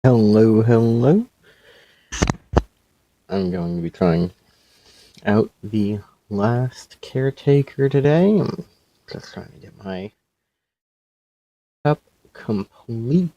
Hello, hello. I'm going to be trying out the Last Caretaker today. I'm just trying to get my cup complete.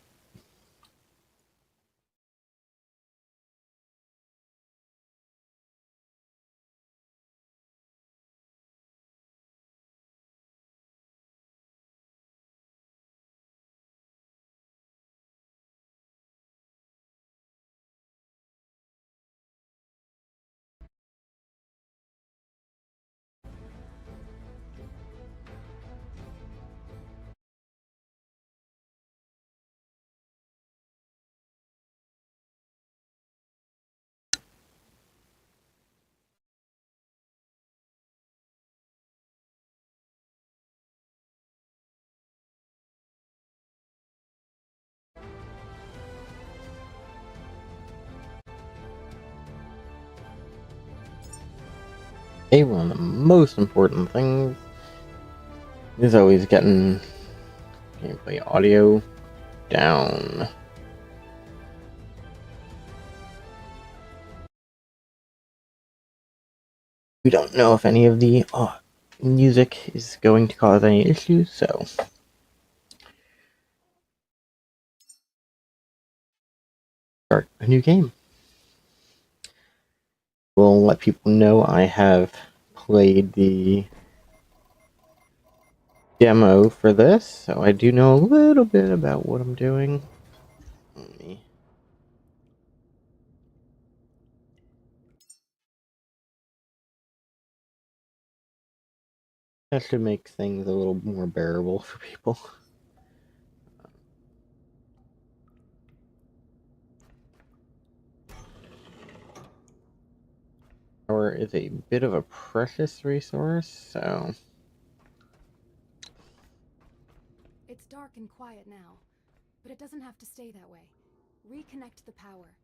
Hey, one of the most important things is always getting gameplay audio down. We don't know if any of the music is going to cause any issues, so start a new game. We'll let people know I have played the demo for this, so I do know a little bit about what I'm doing. Let me That should make things a little more bearable for people. Power is a bit of a precious resource, so It's dark and quiet now, but it doesn't have to stay that way. Reconnect the power.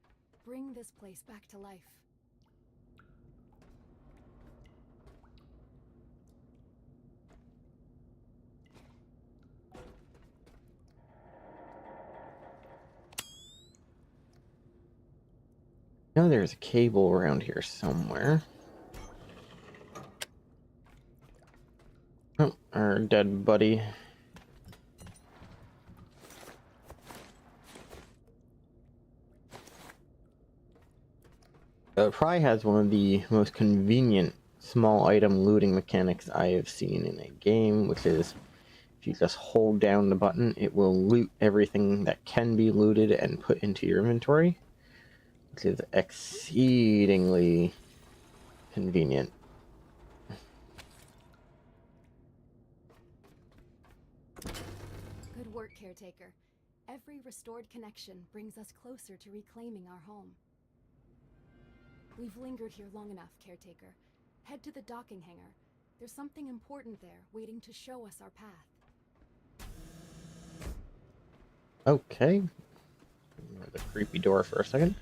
Bring this place back to life. I know there's a cable around here somewhere. Oh, our dead buddy. It probably has one of the most convenient small item looting mechanics I have seen in a game, which is if you just hold down the button, it will loot everything that can be looted and put into your inventory, which is exceedingly convenient. Good work, Caretaker. Every restored connection brings us closer to reclaiming our home. We've lingered here long enough, Caretaker. Head to the docking hangar. There's something important there, waiting to show us our path. Okay. Ignore the creepy door for a second.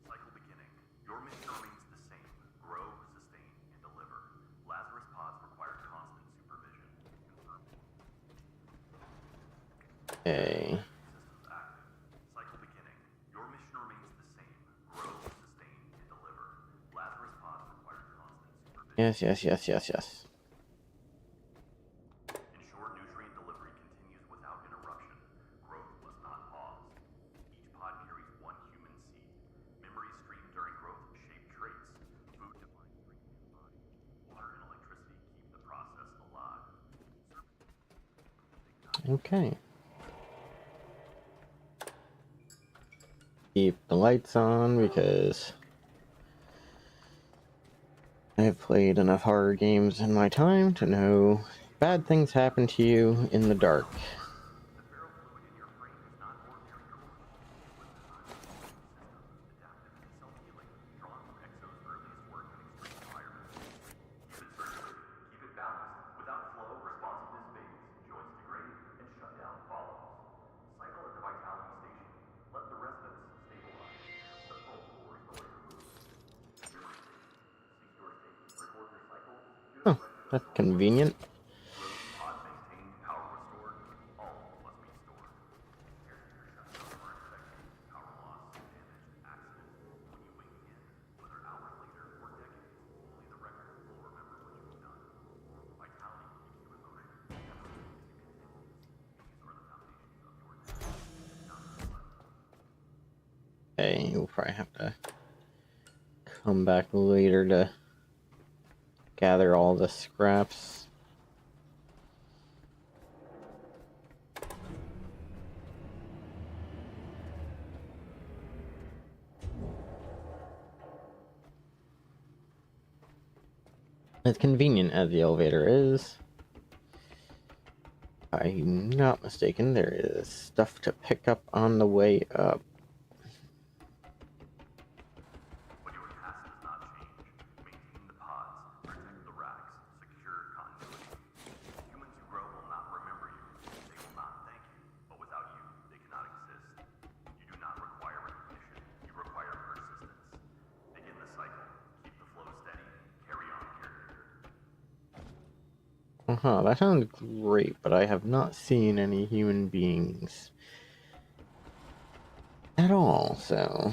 Cycle beginning. Your mission remains the same. Grow, sustain, and deliver. Lazarus pods require constant supervision. Confirm. Okay. Systems active. Cycle beginning. Your mission remains the same. Grow, sustain, and deliver. Lazarus pods require constant supervision. Yes. Ensure nutrient delivery continues without interruption. Growth must not pause. Each pod carries one human seed. Memories streamed during growth shape traits. Food defines drinking and body. Water and electricity keep the process alive. Okay. Keep the lights on because I've played enough horror games in my time to know bad things happen to you in the dark. The ferrofluid in your frame is not ordinary coolant. It was designed as a shield system, adaptive and self-healing, drawn from Exo's earliest work in extreme environments. Keep it circulating, keep it balanced. Without flow, responsiveness fades, joints degrade, and shutdown follows. Cycle at the Vitality Station. Let the residents stabilize. The pulp will restore your mood. Memory station. Sync your state. Record your cycle. Just Oh, like your that's restored life. convenient. Growth pod maintained, power restored. All must be stored. You'll probably have to come back later to gather all the scraps. As convenient as the elevator is, if I'm not mistaken, there is stuff to pick up on the way up. What your task does not change. Maintain the pods, protect the racks, secure continuity. Humans who grow will not remember you. They will not thank you. But without you, they cannot exist. You do not require recognition. You require persistence. Begin the cycle. Keep the flow steady. Carry on, caretaker. That sounds great, but I have not seen any human beings at all, so...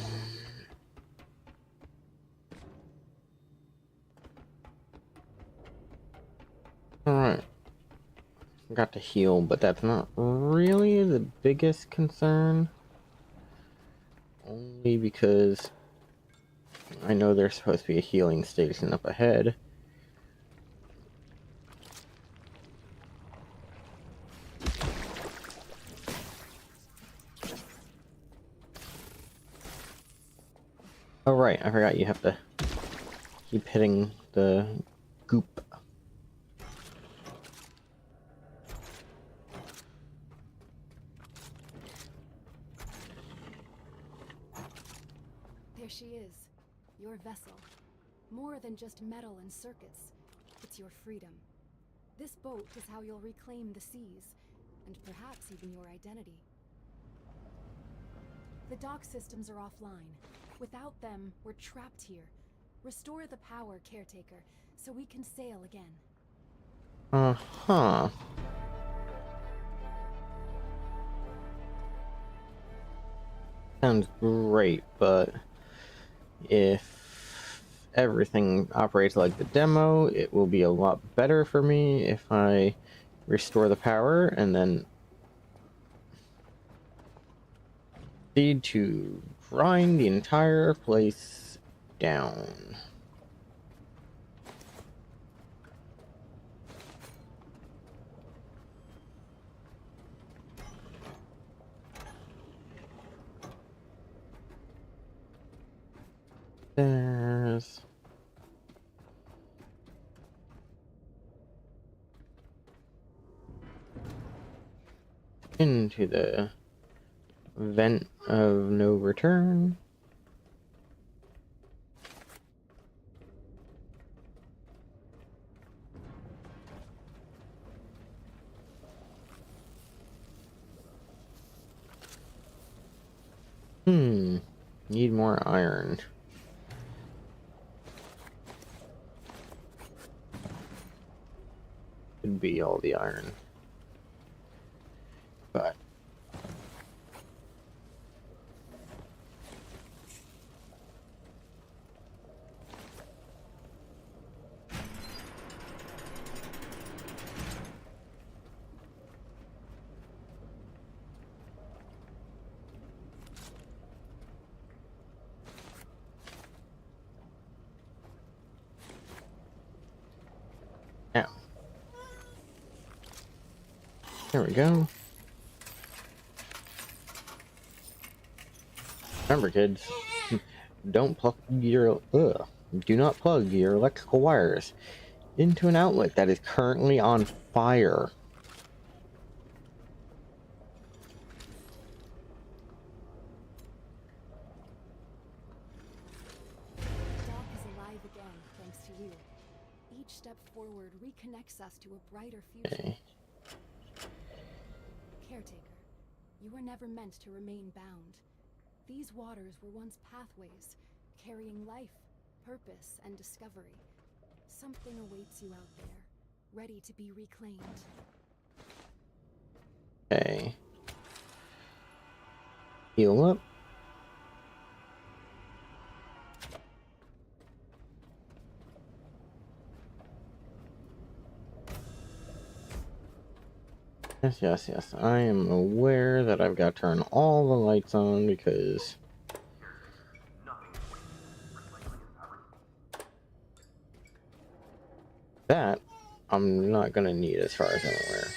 Alright. Got to heal, but that's not really the biggest concern. Only because I know there's supposed to be a healing station up ahead. Oh right, I forgot you have to keep hitting the goop. There she is, your vessel. More than just metal and circuits, it's your freedom. This boat is how you'll reclaim the seas, and perhaps even your identity. The dock systems are offline. Without them, we're trapped here. Restore the power, Caretaker, so we can sail again. Uh-huh. Sounds great, but if everything operates like the demo, it will be a lot better for me if I restore the power and then need to grind the entire place down. There's into the vent of no return. Need more iron. Could be all the iron. But yeah. There we go. Remember, kids, don't plug your do not plug your electrical wires into an outlet that is currently on fire. The dock is alive again, thanks to you. Each step forward reconnects us to a brighter future. Okay. Caretaker, you were never meant to remain bound. These waters were once pathways, carrying life, purpose, and discovery. Something awaits you out there, ready to be reclaimed. Okay. Heal up. Yes. I am aware that I've got to turn all the lights on because That I'm not gonna need as far as I'm aware.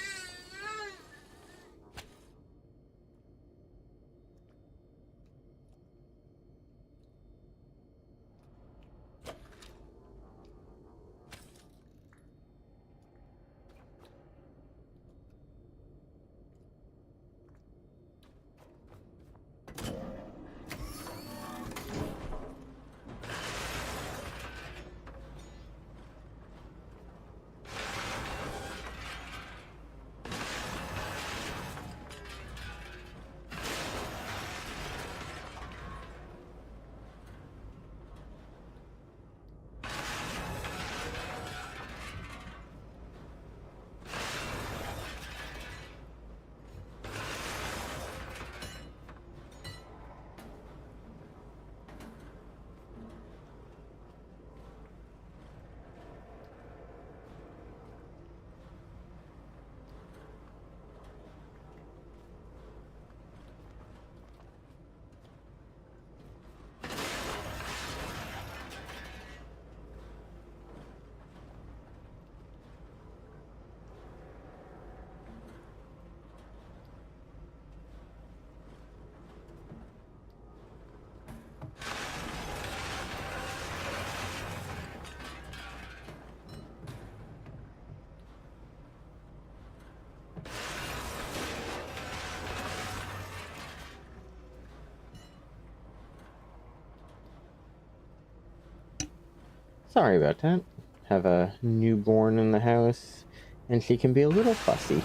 Sorry about that. Have a newborn in the house, and she can be a little fussy.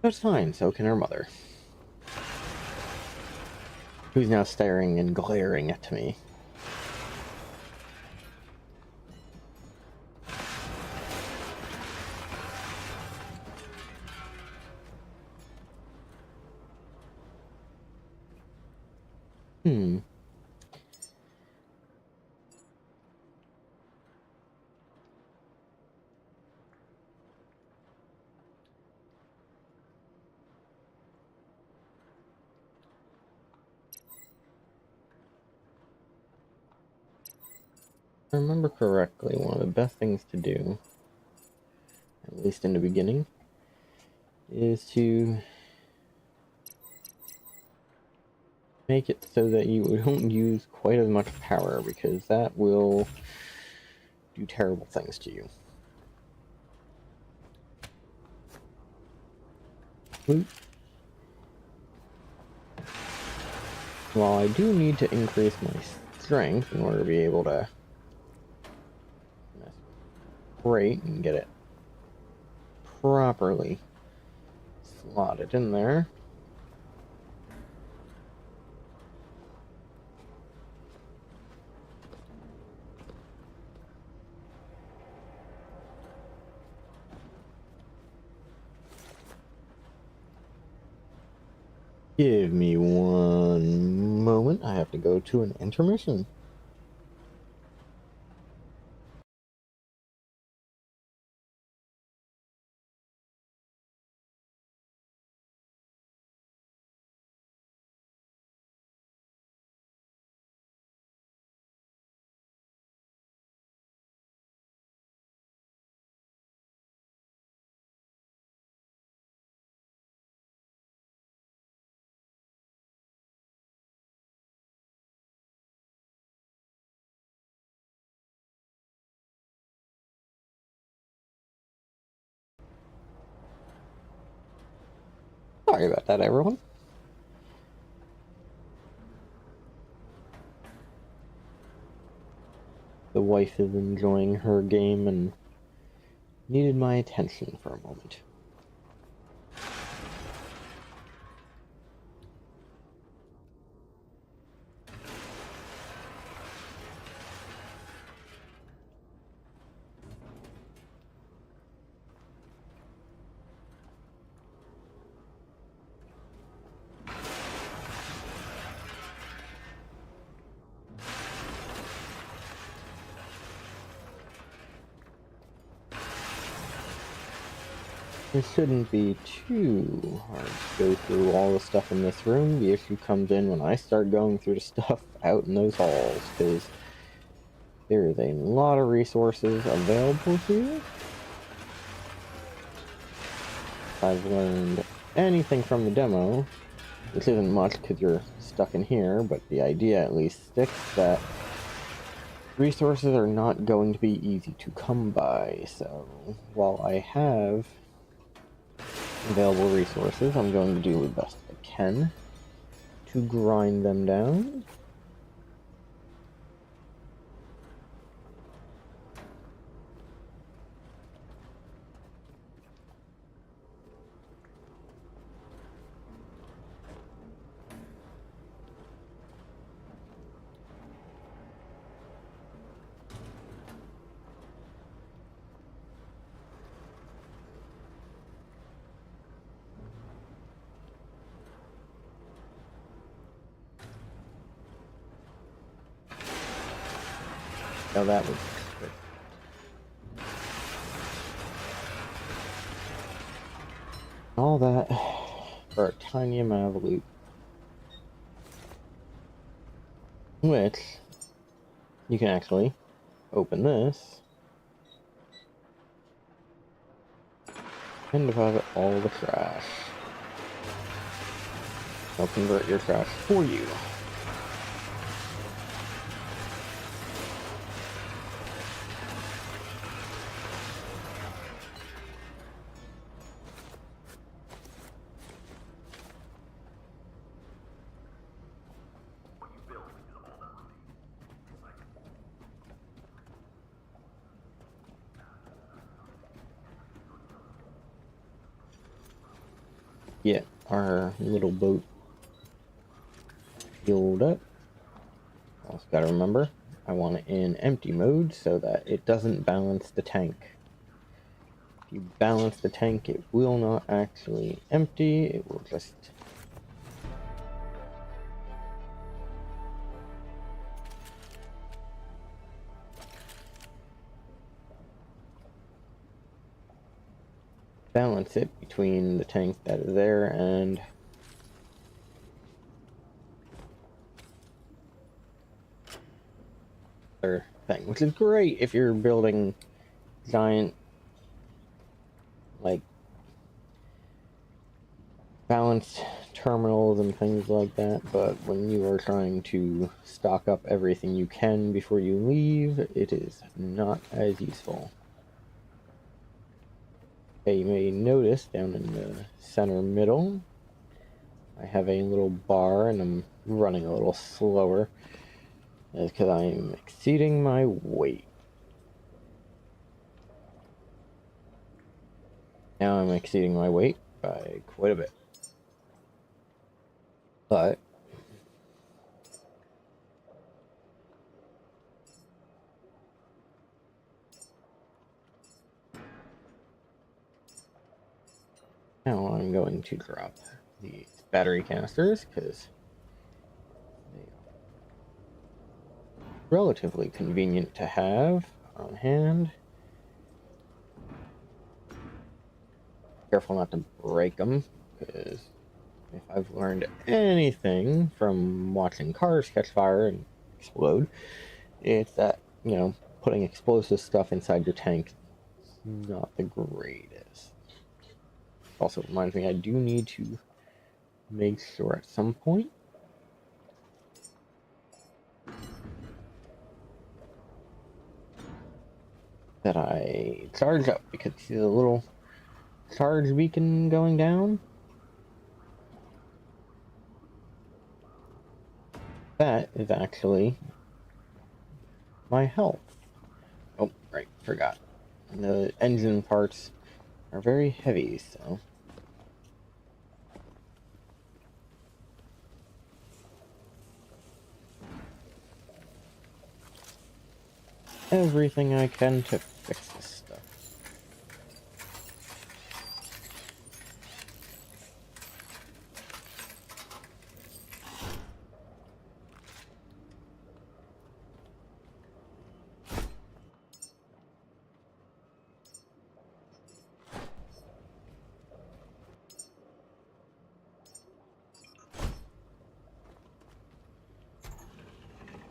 That's fine, so can her mother. Who's now staring and glaring at me. If I remember correctly, one of the best things to do, at least in the beginning, is to make it so that you don't use quite as much power, because that will do terrible things to you. Oop. While I do need to increase my strength in order to be able to crate and get it properly slotted in there. Give me one moment. I have to go to an intermission. Sorry about that, everyone. The wife is enjoying her game and needed my attention for a moment. It shouldn't be too hard to go through all the stuff in this room. The issue comes in when I start going through the stuff out in those halls, because There is a lot of resources available to you. If I've learned anything from the demo, which isn't much because you're stuck in here, but the idea at least sticks, that resources are not going to be easy to come by. So while I have available resources, I'm going to do the best I can to grind them down. Now that was good. All that for a tiny amount of loot. Which, you can actually open this and deposit all the trash. I'll convert your trash for you. What you build is all that remains. Get our little boat fueled up. Also gotta remember, I want it in empty mode so that it doesn't balance the tank. If you balance the tank, it will not actually empty, it will just balance it between the tank that is there and other thing, which is great if you're building giant, like, balanced terminals and things like that, but when you are trying to stock up everything you can before you leave, it is not as useful. Okay, you may notice down in the center middle, I have a little bar and I'm running a little slower. That's because I'm exceeding my weight. Now I'm exceeding my weight by quite a bit. But now I'm going to drop these battery canisters because they are relatively convenient to have on hand. Careful not to break them, because if I've learned anything from watching cars catch fire and explode, it's that, you know, putting explosive stuff inside your tank is not the greatest. Also reminds me I do need to make sure at some point that I charge up, because see the little charge beacon going down? That is actually my health. Oh, right, forgot. And the engine parts are very heavy, so everything I can to fix this stuff.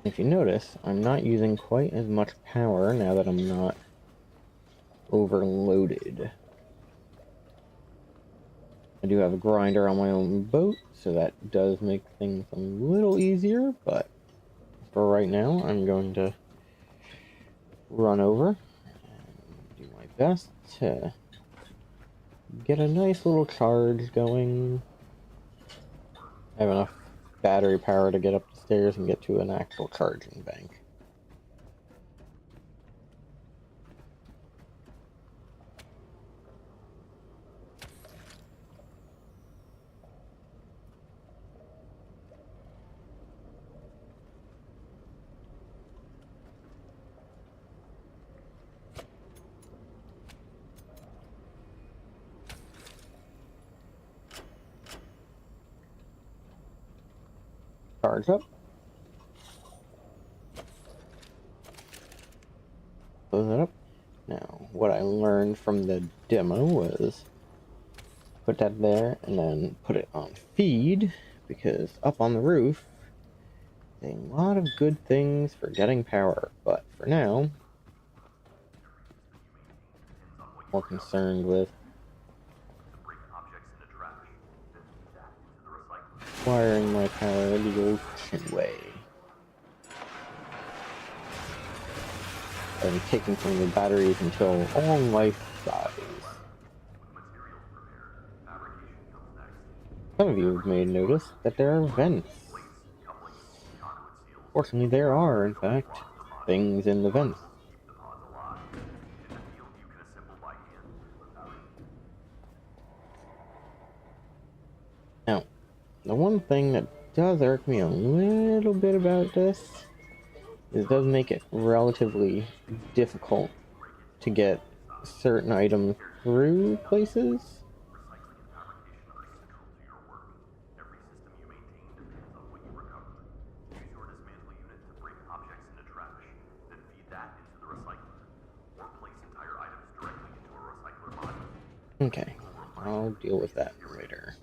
If you notice, I'm not using quite as much power now that I'm not overloaded. I do have a grinder on my own boat, so that does make things a little easier, but for right now, I'm going to run over and do my best to get a nice little charge going. I have enough battery power to get up the stairs and get to an actual charging bank. Charge up. Close it up. Now, what I learned from the demo was put that there and then put it on feed, because up on the roof, a lot of good things for getting power, but for now, more concerned with wiring my power the old-fashioned way. And taking from the batteries until all life size. Some of you have made notice that there are vents. Fortunately, there are, in fact, things in the vents. Now, the one thing that does irk me a little bit about this is it does make it relatively difficult to get certain items through places. Okay, I'll deal with that later.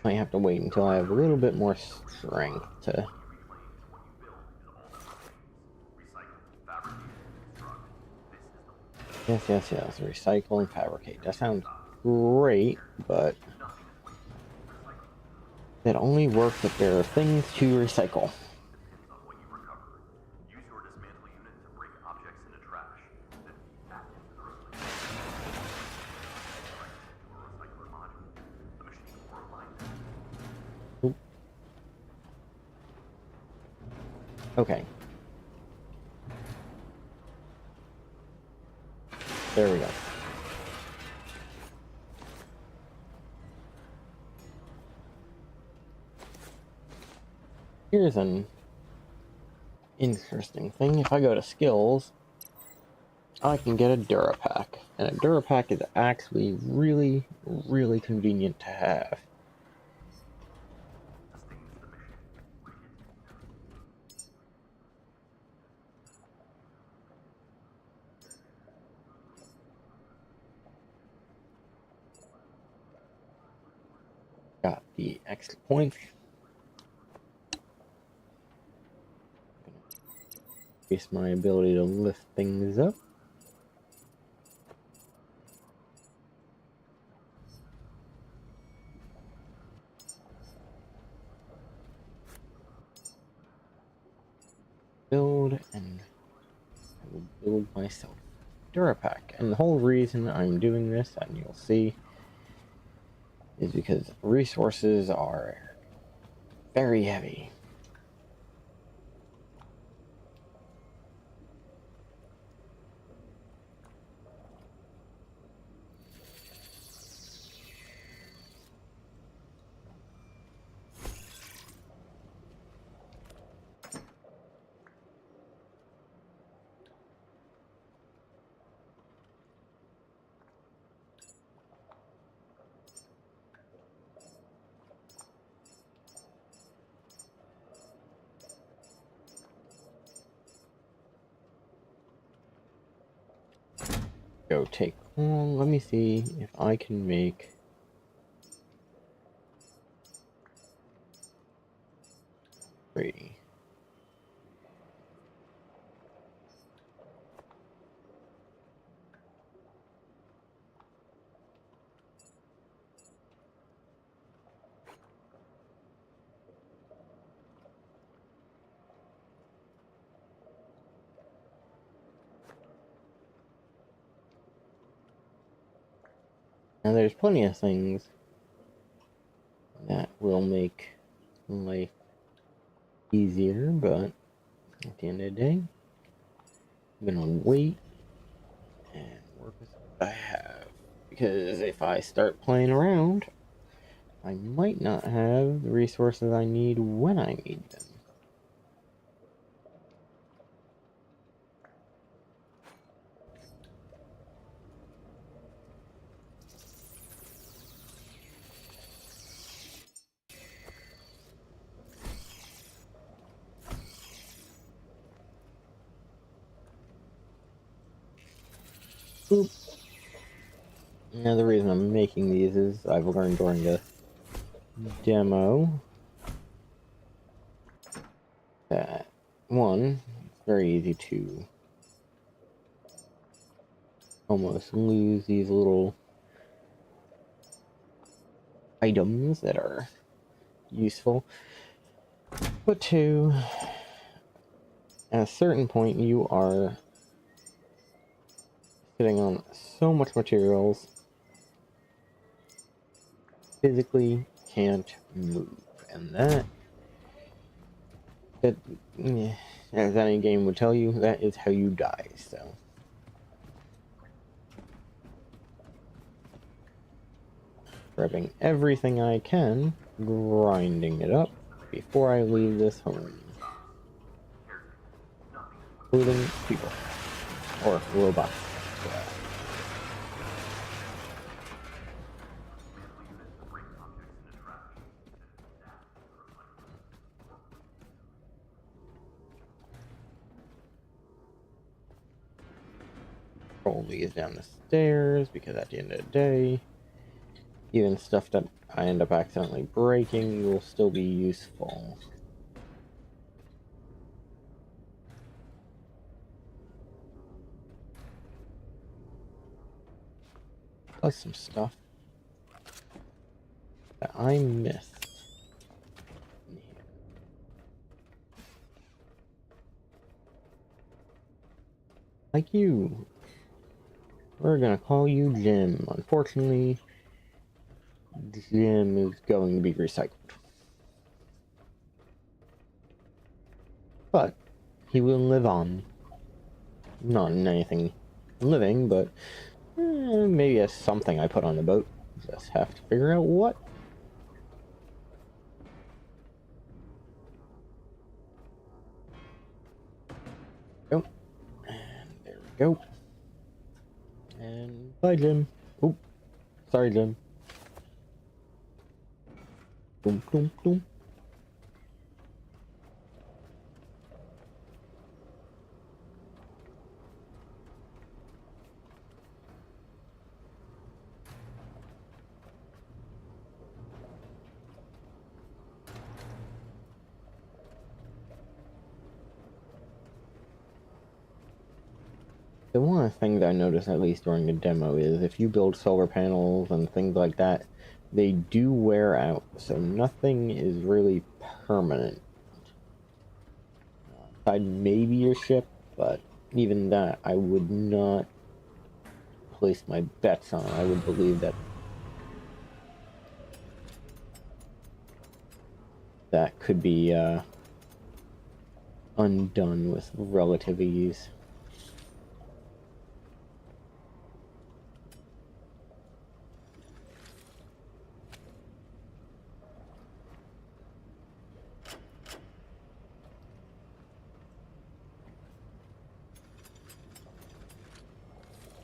Might have to wait until I have a little bit more strength to... Yes. Recycle and fabricate. That sounds great, but it only works if there are things to recycle. Oop. Okay. There we go. Here's an interesting thing. If I go to skills, I can get a Durapack. And a Durapack is actually really, really convenient to have. Got the extra points. Increase my ability to lift things up. Build, and I will build myself Durapack. And the whole reason I'm doing this, and you'll see, is because resources are very heavy. go take long. Let me see if I can make Brady. Now there's plenty of things that will make life easier, but at the end of the day, I'm gonna wait and work with what I have. Because if I start playing around, I might not have the resources I need when I need them. Boop. Now the reason I'm making these is I've learned during the demo that one, it's very easy to almost lose these little items that are useful, but two, at a certain point you are sitting on so much materials, physically can't move, and that as any game would tell you, that is how you die. So grabbing everything I can, grinding it up before I leave this home, including people or robots. Roll these down the stairs because at the end of the day, even stuff that I end up accidentally breaking will still be useful. Plus some stuff that I missed. Like you. We're gonna call you Jim. Unfortunately, Jim is going to be recycled. But he will live on. Not in anything living, but maybe as something I put on the boat. Just have to figure out what. Oh, and there we go. And bye, Jim. Oop, sorry, Jim. Boom, boom, boom. The one thing that I noticed, at least during the demo, is if you build solar panels and things like that, they do wear out, so nothing is really permanent. Aside maybe your ship, but even that I would not place my bets on. I would believe that that could be undone with relative ease.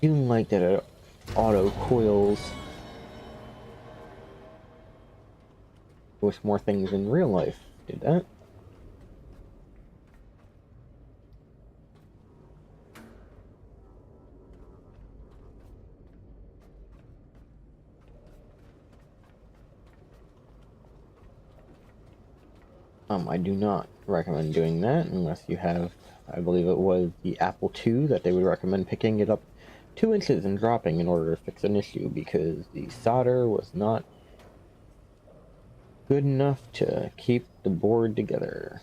I do like that it auto coils. Wish more things in real life did that. I do not recommend doing that unless you have, I believe it was the Apple II, that they would recommend picking it up 2 inches and dropping in order to fix an issue, because the solder was not good enough to keep the board together.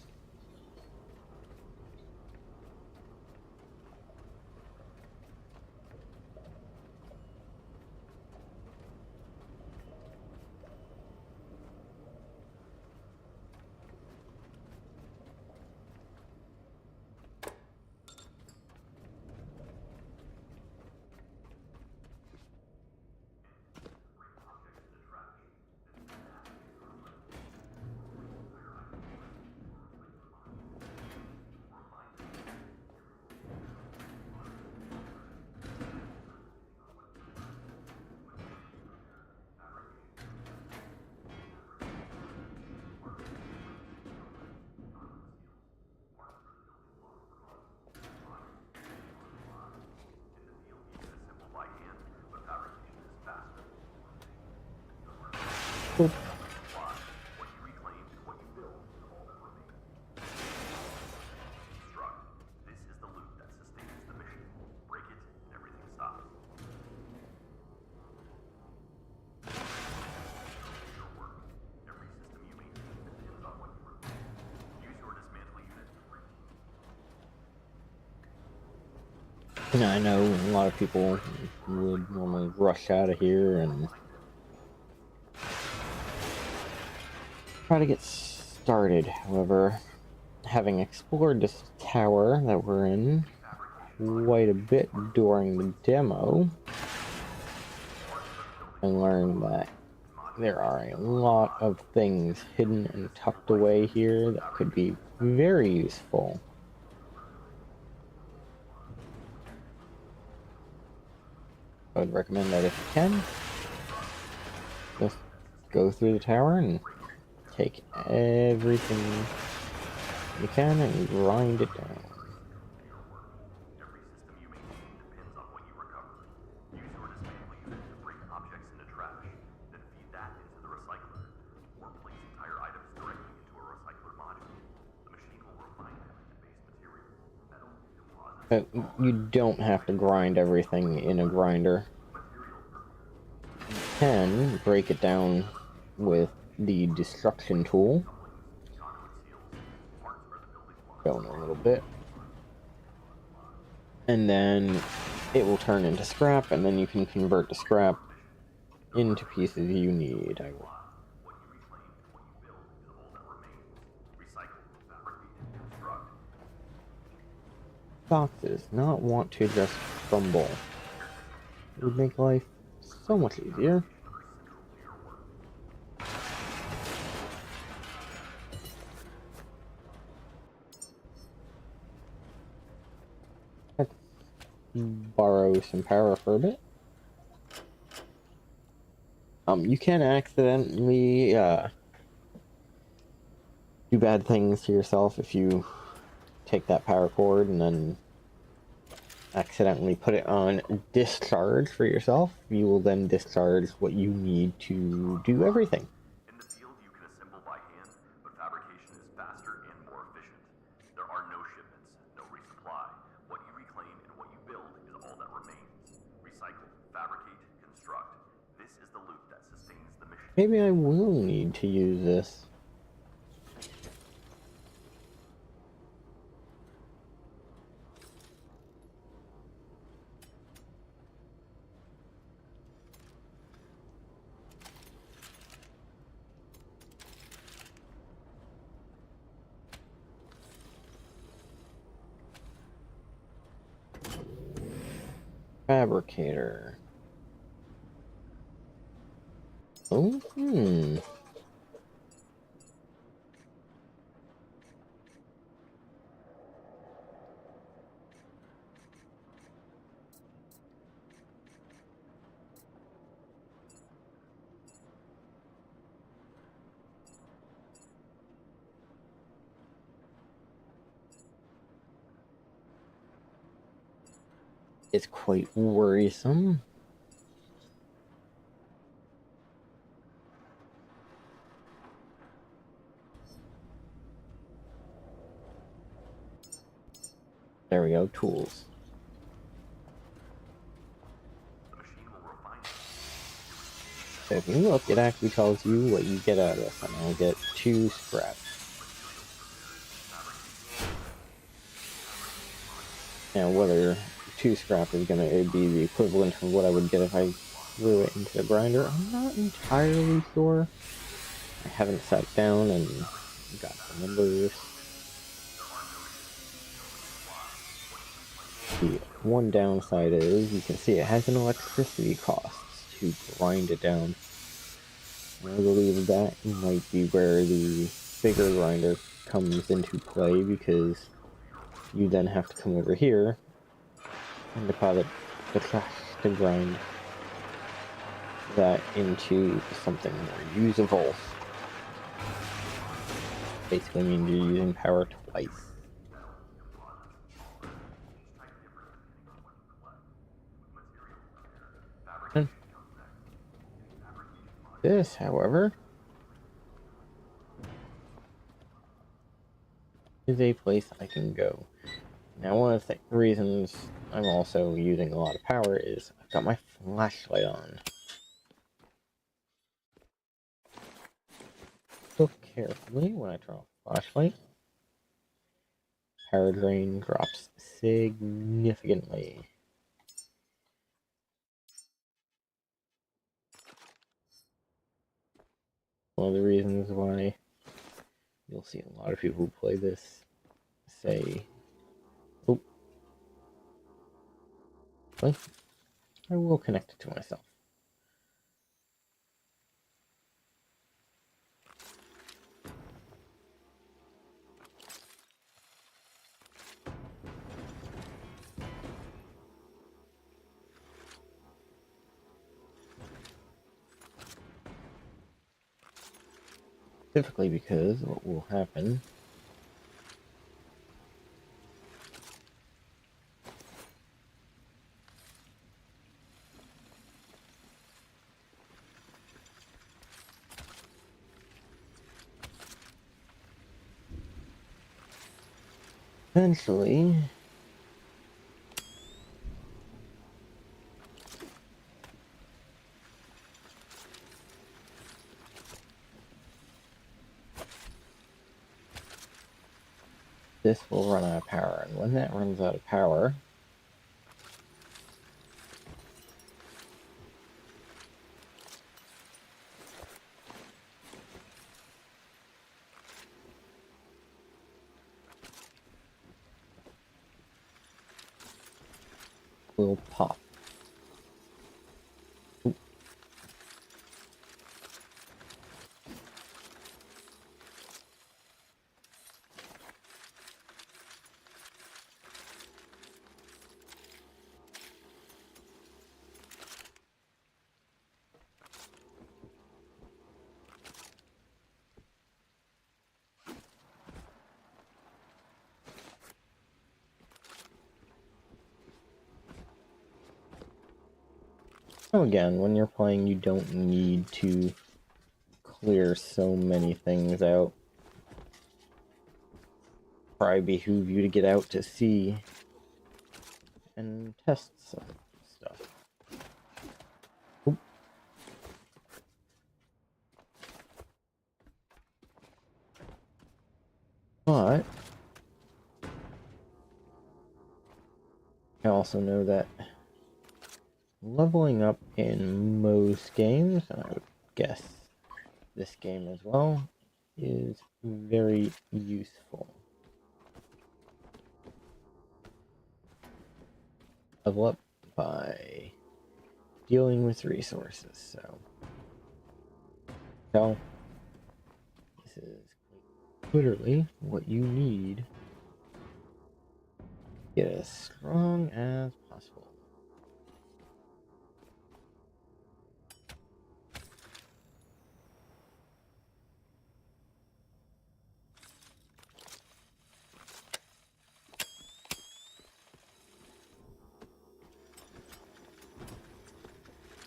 Oop. What you reclaim and what you build is all that remains. Construct. This is the loop that sustains the mission. Break it, and everything stops. Your work. Every system you maintain depends on what you remove. Use your dismantle unit to break. I know a lot of people would normally rush out of here and try to get started. However, having explored this tower that we're in quite a bit during the demo, I learned that there are a lot of things hidden and tucked away here that could be very useful. I would recommend that if you can, just go through the tower and take everything you can and grind it down. Every system you maintain depends on what you recover. Use your dismantle unit to break objects into trash, then feed that into the recycler, or place entire items directly into a recycler module. The machine will refine them into base material, metal, composites. You don't have to grind everything in a grinder. You can break it down with the destruction tool. Going a little bit. And then it will turn into scrap, and then you can convert the scrap into pieces you need. I will. What you reclaim and what you build is all that remains. Recycle, fabricate, and construct. Boxes not want to just crumble. It would make life so much easier. Let's borrow some power for a bit. You can accidentally do bad things to yourself if you take that power cord and then accidentally put it on discharge for yourself. You will then discharge what you need to do everything. In the field, you can assemble by hand, but fabrication is faster and more efficient. There are no shipments, no resupply. What you reclaim and what you build is all that remains. Recycle, fabricate, construct. This is the loop that sustains the mission. Maybe I will need to use this. Fabricator. Oh, it's quite worrisome. There we go, tools. The machine will refine it. So if you look, it actually tells you what you get out of this, and I'll get 2 scraps. Now, whether 2 scrap is going to be the equivalent of what I would get if I threw it into the grinder, I'm not entirely sure. I haven't sat down and got the numbers. The one downside is, you can see it has an electricity cost to grind it down. And I believe that might be where the bigger grinder comes into play, because you then have to come over here and deposit the trash to grind that into something more usable. Basically means you're using power twice. And this, however, is a place I can go. Now, one of the reasons I'm also using a lot of power is I've got my flashlight on. Look carefully when I turn off the flashlight. Power drain drops significantly. One of the reasons why you'll see a lot of people who play this say, "Oh, well, I will connect it to myself." Specifically because what will happen eventually, this will run out of power, and when that runs out of power, will pop. Oop. So again, when you're playing, you don't need to clear so many things out. Probably behoove you to get out to see and test some stuff. Oop. But I also know that leveling up in most games, and I would guess this game as well, is very useful. Level up by dealing with resources, so this is literally what you need to get as strong as possible.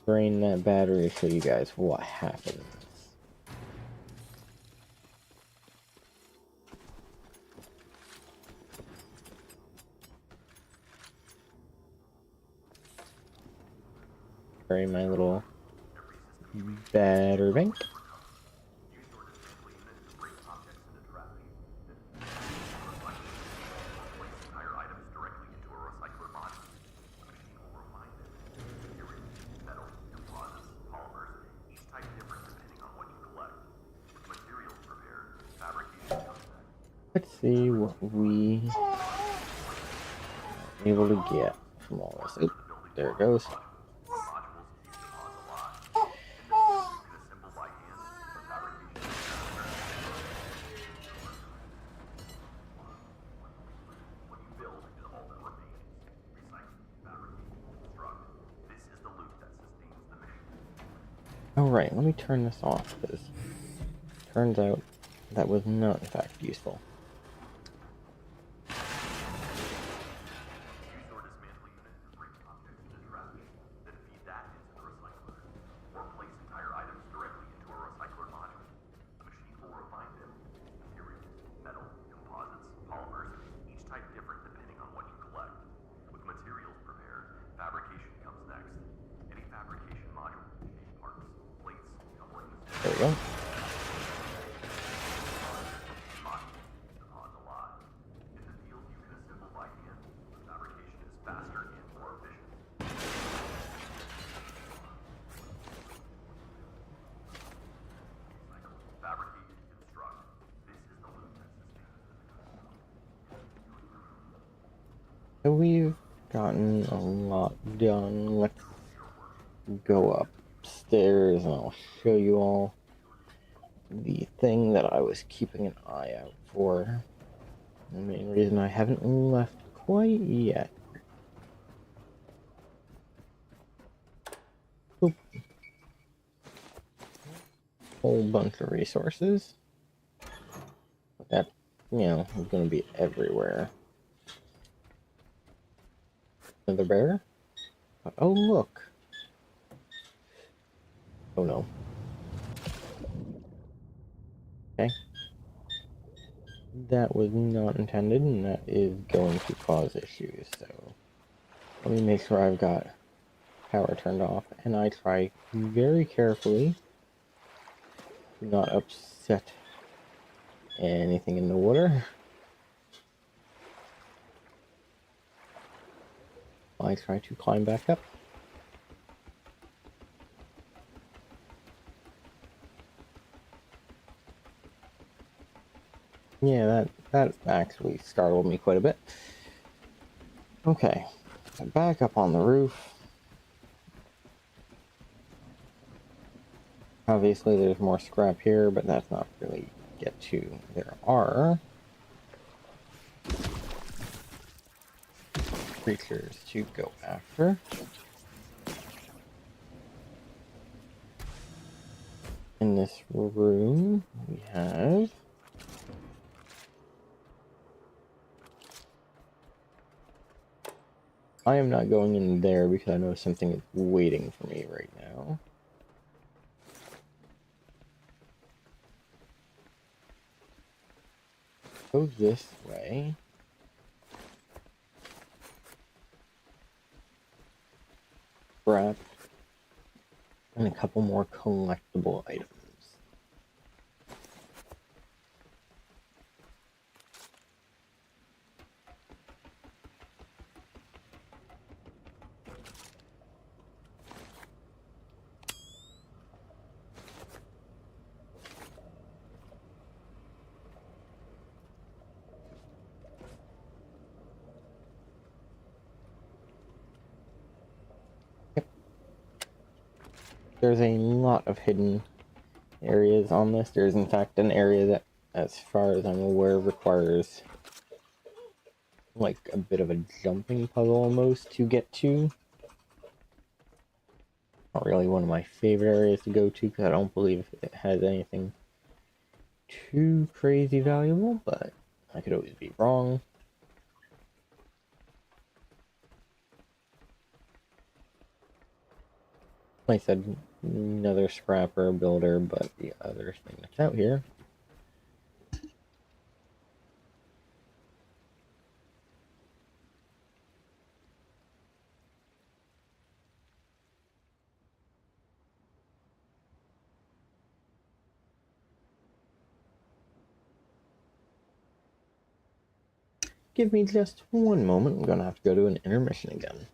Drain that battery to show you guys what happens. carry my little batter bank. Use your dismantle unit to break objects into traffic. Place entire items directly into a recycler module. The machine will refine them. Materials, metal, composites, polymers, each type different depending on what you collect. With materials prepared, fabrication comes next. Let's see what we are able to get from all this. Oop, there it goes. Modules use the pause a lot. In this field, you can assemble by hand, but fabrication is faster. What you build is all that remains. Recycle, fabricate, construct. This is the loop that sustains the mission. Alright, let me turn this off, because turns out that was not in fact useful. Use your dismantle unit to break objects into trash, then feed that into the recycler. Or place entire items directly into a recycler module. The machine will refine them. Materials, metal, composites, polymers, each type different depending on what you collect. With materials prepared, fabrication comes next. Any fabrication module, parts, plates, couplings. There we go. Modules use the pause a lot. In the field, you can assemble by hand, but fabrication is faster and more efficient. Recycle, fabricate, construct. This is the loop that sustains the mission. So we've gotten a lot done. Let's go upstairs and I'll show you all the thing that I was keeping an eye out for. The main reason I haven't left quite yet. Oop. Whole bunch of resources. That, you know, is going to be everywhere. Another bear? Oh, look. Oh, no. Okay. That was not intended, and that is going to cause issues, so let me make sure I've got power turned off, and I try very carefully to not upset anything in the water. I try to climb back up. Yeah, that actually startled me quite a bit. Okay, so back up on the roof. Obviously there's more scrap here, but that's not really get to. There are creatures to go after. In this room we have I am not going in there because I know something is waiting for me right now. Go this way. Scrap. And a couple more collectible items. There's a lot of hidden areas on this. There's in fact an area that, as far as I'm aware, requires like a bit of a jumping puzzle almost to get to. Not really one of my favorite areas to go to because I don't believe it has anything too crazy valuable, but I could always be wrong. Like I said, another scrapper builder, but the other thing that's out here give me just one moment. I'm gonna have to go to an intermission again.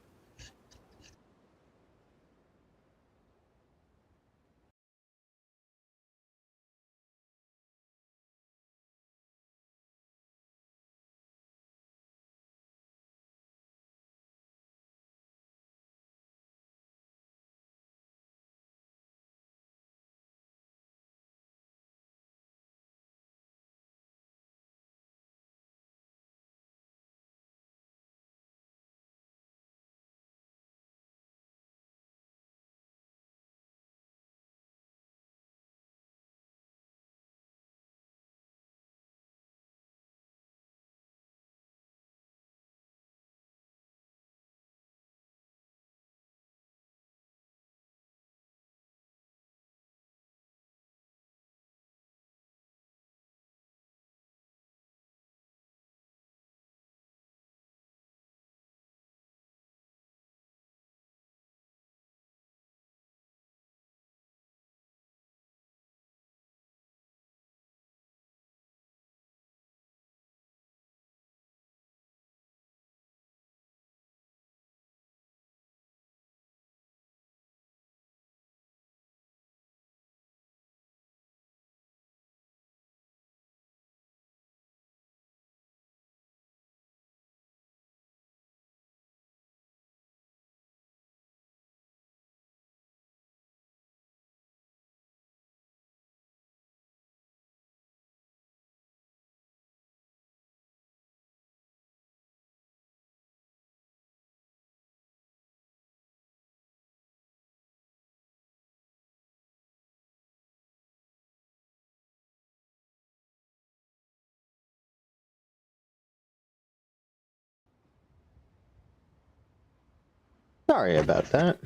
Sorry about that.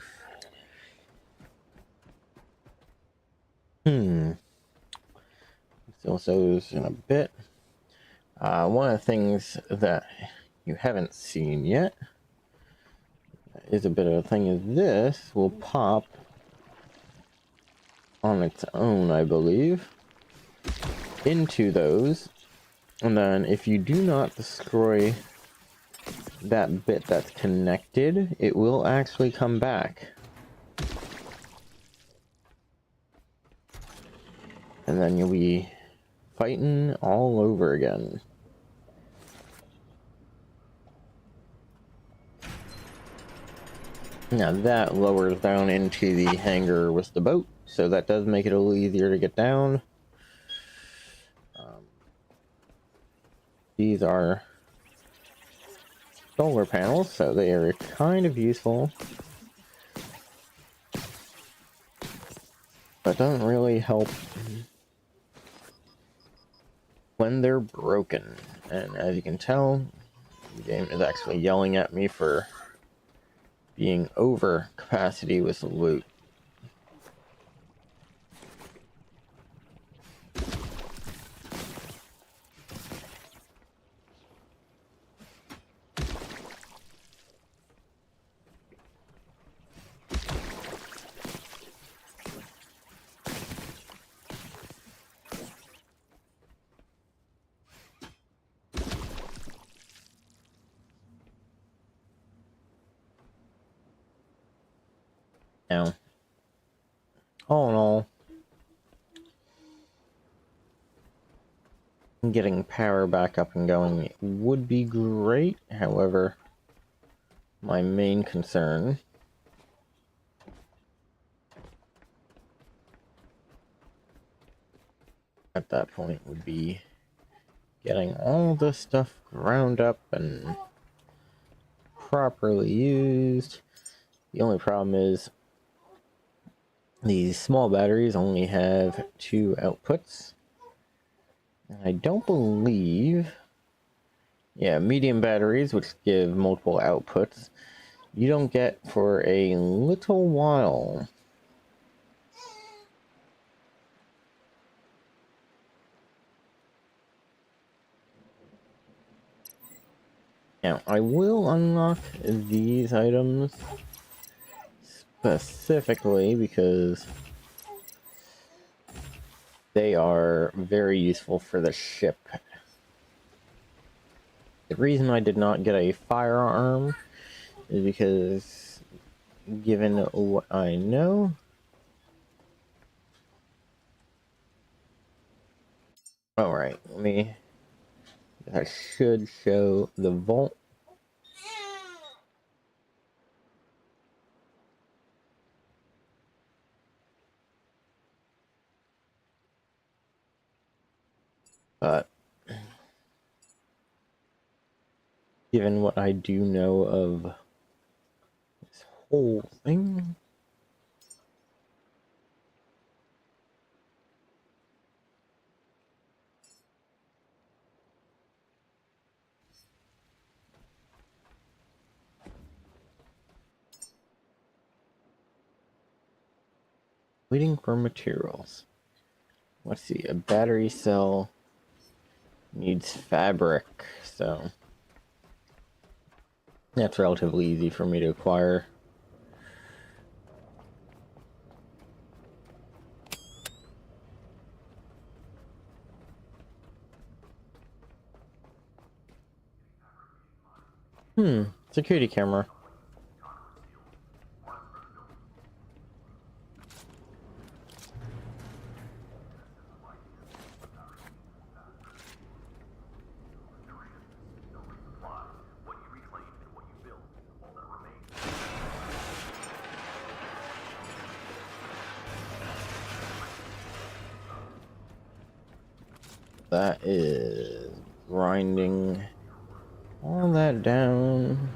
Also in a bit. One of the things that you haven't seen yet is a bit of a thing is this will pop on its own, I believe, into those. And then if you do not destroy that bit that's connected, it will actually come back. And then you'll be fighting all over again. Now that lowers down into the hangar with the boat, so that does make it a little easier to get down. These are solar panels, so they are kind of useful. But doesn't really help when they're broken. And as you can tell, the game is actually yelling at me for being over capacity with loot. Now, all in all, getting power back up and going would be great. However, my main concern at that point would be getting all this stuff ground up and properly used. The only problem is these small batteries only have 2 outputs. I don't believe... Yeah, medium batteries, which give multiple outputs, you don't get for a little while. Now, I will unlock these items specifically because they are very useful for the ship. The reason I did not get a firearm is because, given what I know, alright, that should show the vault. But given what I do know of this whole thing, waiting for materials. Let's see, a battery cell needs fabric, so that's relatively easy for me to acquire. Security camera. What you reclaim and what you build, all that remains. That is grinding all that down.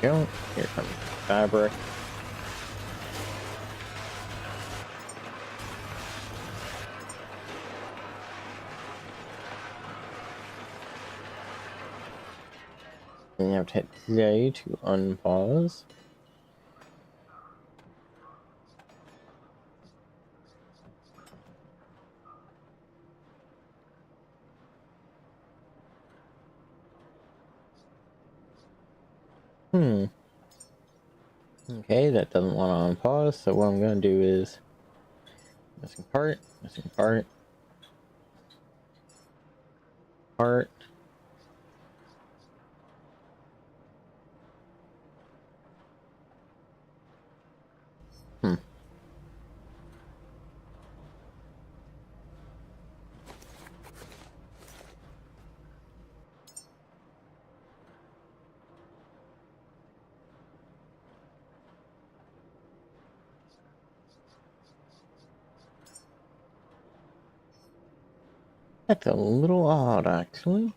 Go. Here comes fabric. And you have to hit J to unpause. Okay, that doesn't want to unpause, so what I'm going to do is missing part, part. That's a little odd, actually.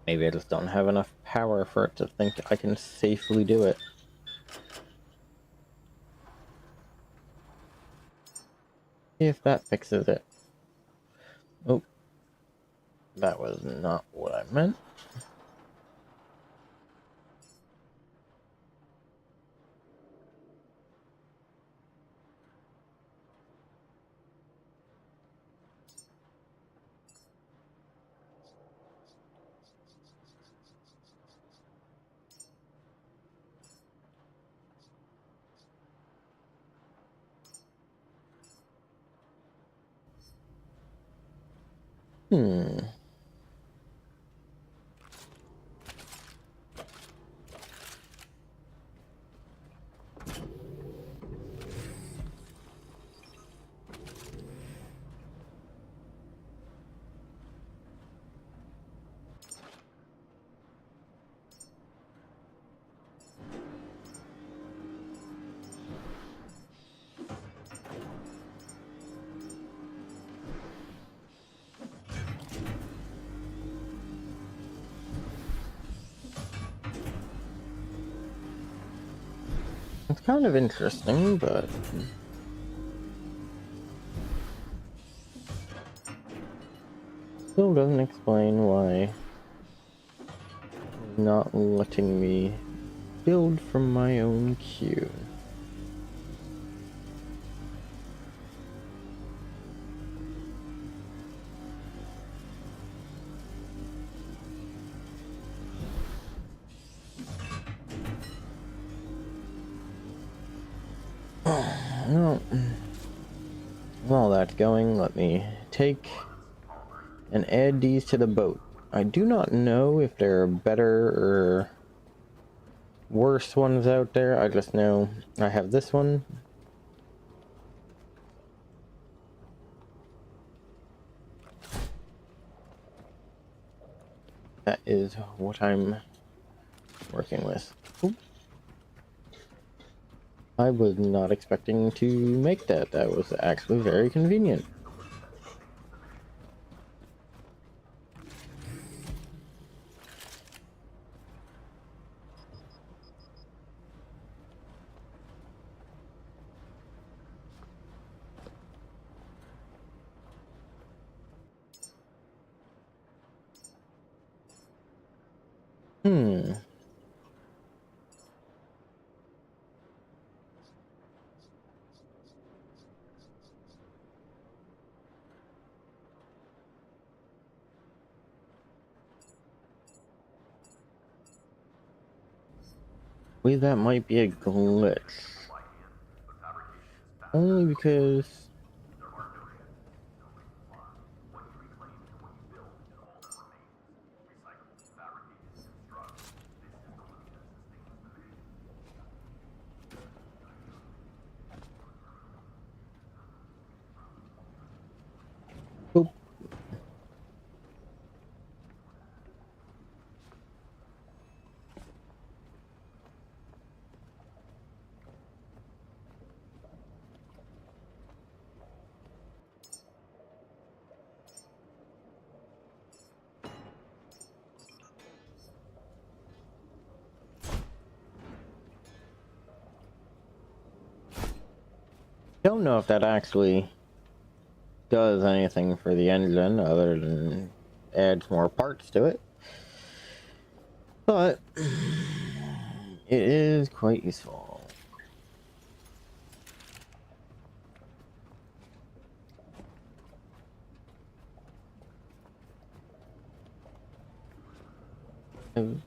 Maybe I just don't have enough power for it to think I can safely do it. See if that fixes it. Oh, that was not what I meant. It's kind of interesting, but Still doesn't explain why it's not letting me build from my own queue. Well, while that's going, let me take and add these to the boat. I do not know if there are better or worse ones out there. I just know I have this one. That is what I'm working with. Oop. I was not expecting to make that. That was actually very convenient. Hmm. Believe that might be a glitch. Only because oop. Don't know if that actually does anything for the engine other than adds more parts to it, but it is quite useful. I've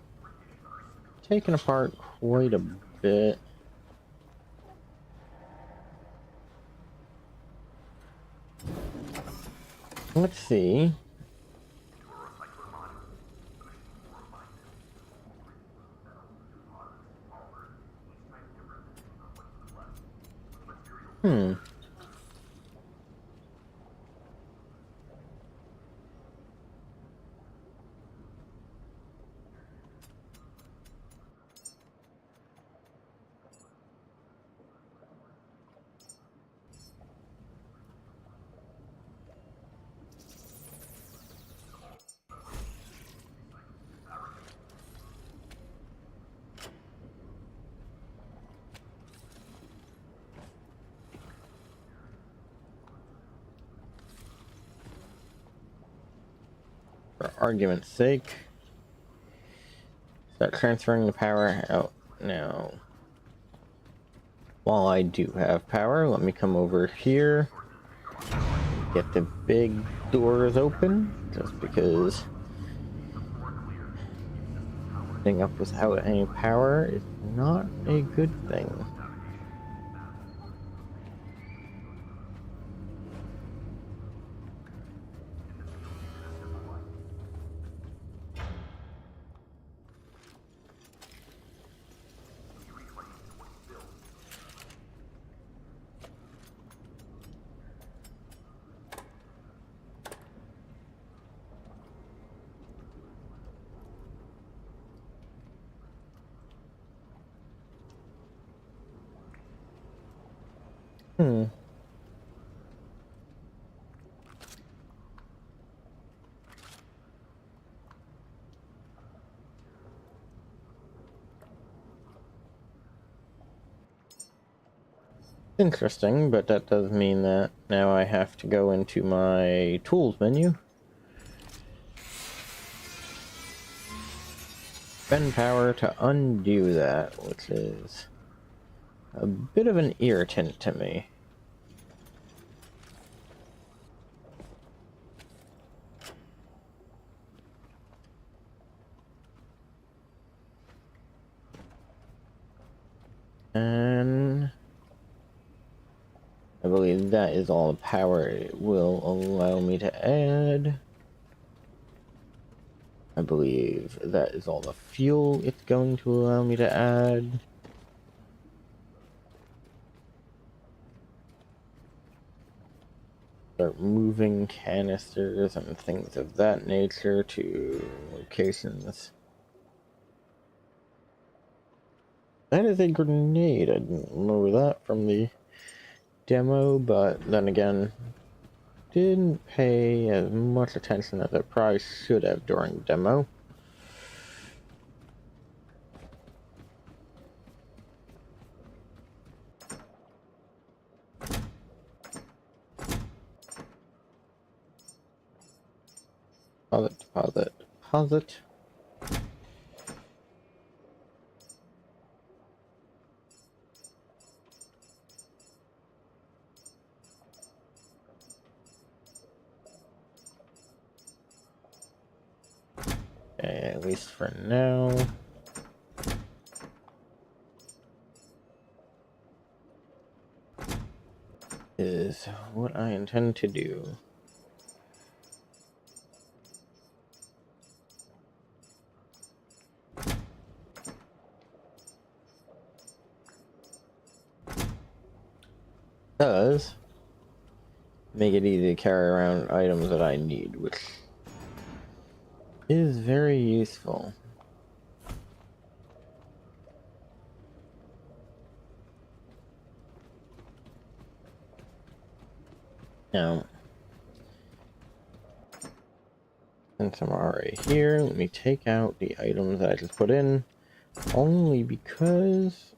taken apart quite a bit. Let's see. Hmm. For argument's sake, start transferring the power out now. While I do have power, let me come over here, get the big doors open, just because ending up without any power is not a good thing. Hmm. Interesting, but that does mean that now I have to go into my tools menu spend power to undo that, which is a bit of an irritant to me. And I believe that is all the power it will allow me to add. I believe that is all the fuel it's going to allow me to add. Start moving canisters and things of that nature to locations. That is a grenade. I didn't know that from the demo, but then again, didn't pay as much attention as I probably should have during demo. Deposit, deposit, deposit. Okay, at least for now. Is what I intend to do. Does make it easy to carry around items that I need, which is very useful. Now, since I'm already here, let me take out the items that I just put in, only because...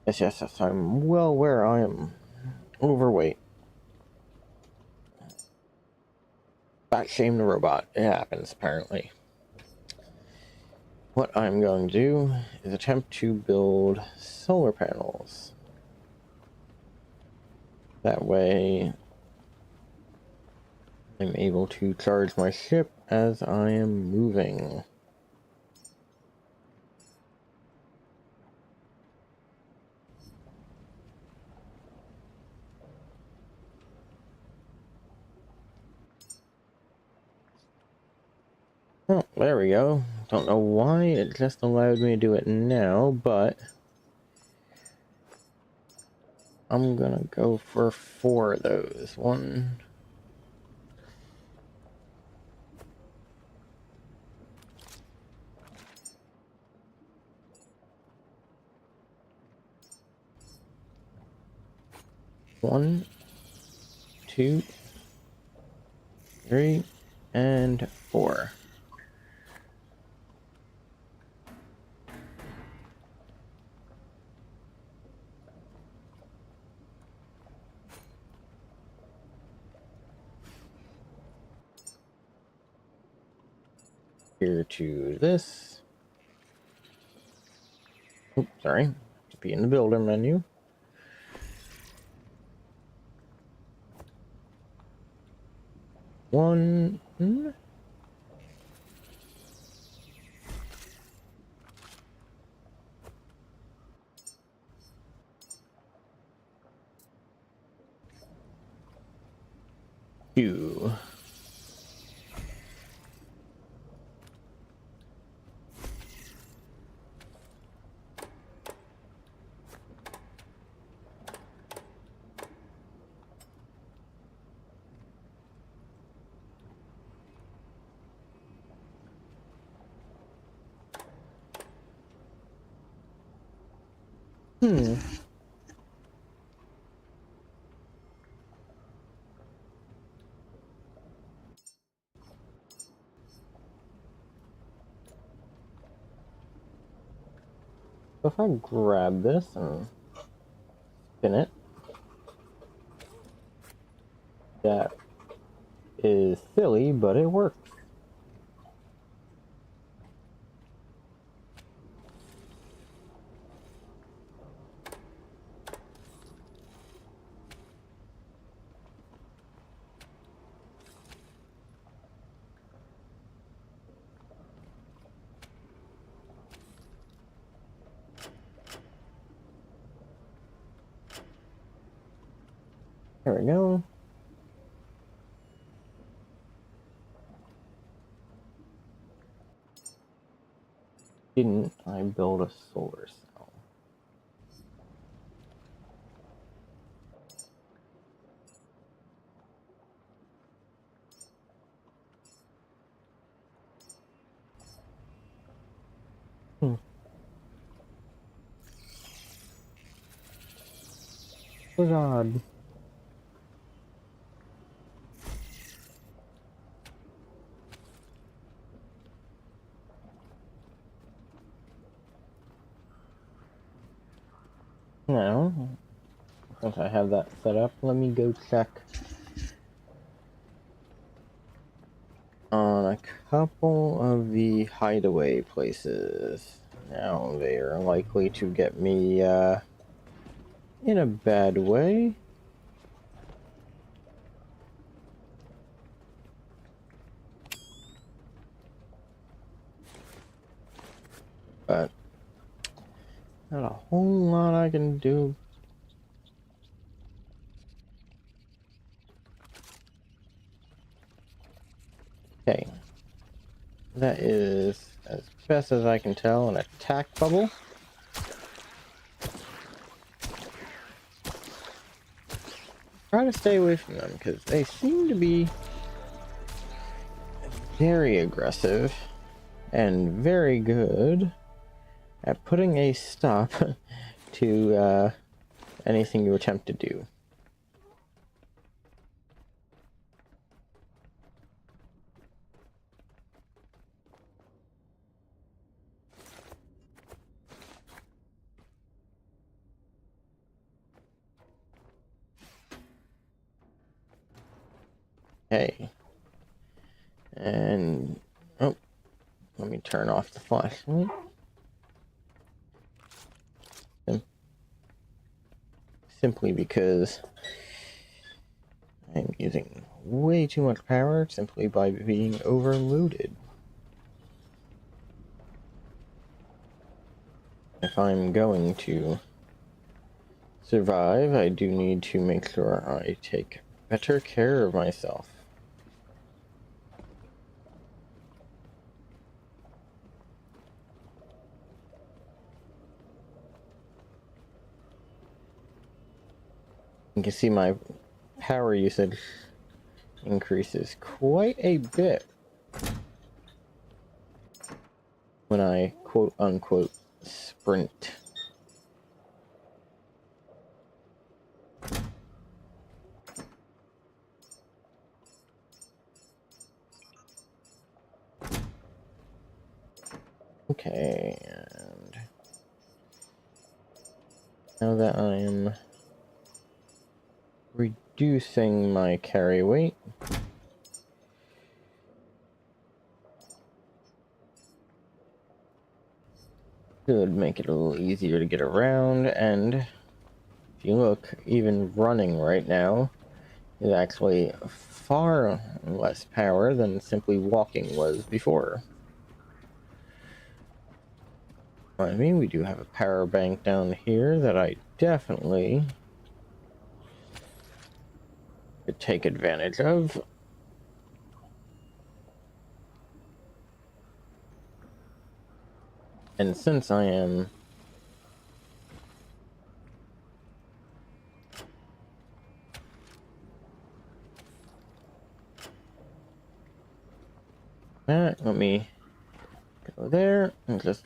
Yes, I'm well aware I am overweight. Fat shame the robot. It happens, apparently. What I'm going to do is attempt to build solar panels. That way, I'm able to charge my ship as I am moving. Oh, there we go. Don't know why it just allowed me to do it now, but I'm gonna go for 4 of those. 1, 1, 2, 3, and 4. Here to this. Oops, sorry. To be in the builder menu. One. Two. So if I grab this and spin it, that is silly, but it works. There we go. Didn't I build a solar cell? Oh God. Now, since I have that set up, let me go check on a couple of the hideaway places. Now, they are likely to get me, in a bad way. But, not a whole lot I can do. Okay. That is, as best as I can tell, an attack bubble. Try to stay away from them, because they seem to be very aggressive and very good at putting a stop to anything you attempt to do. Okay. And, oh, let me turn off the flashlight. Simply because I'm using way too much power simply by being overloaded. If I'm going to survive, I do need to make sure I take better care of myself. You can see my power usage increases quite a bit when I quote-unquote sprint. Okay, and now that I'm reducing my carry weight, should make it a little easier to get around, and if you look, even running right now is actually far less power than simply walking was before. I mean, we do have a power bank down here that I definitely could take advantage of. And since I am let me go there and just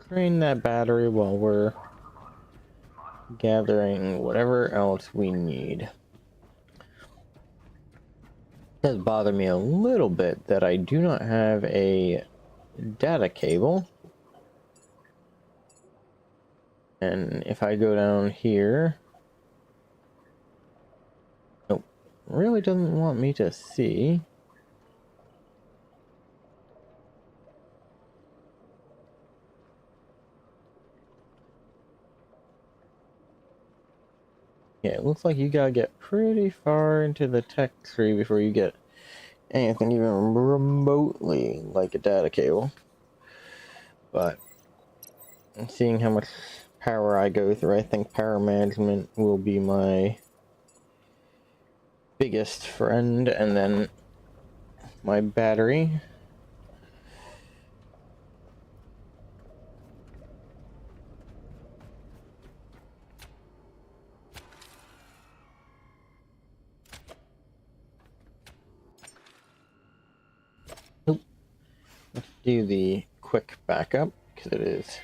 drain that battery while we're gathering whatever else we need. It does bother me a little bit that I do not have a data cable. And if I go down here, nope, really doesn't want me to see. Yeah, it looks like you gotta get pretty far into the tech tree before you get anything even remotely like a data cable. But seeing how much power I go through, I think power management will be my biggest friend, and then my battery. Nope. Let's do the quick backup because it is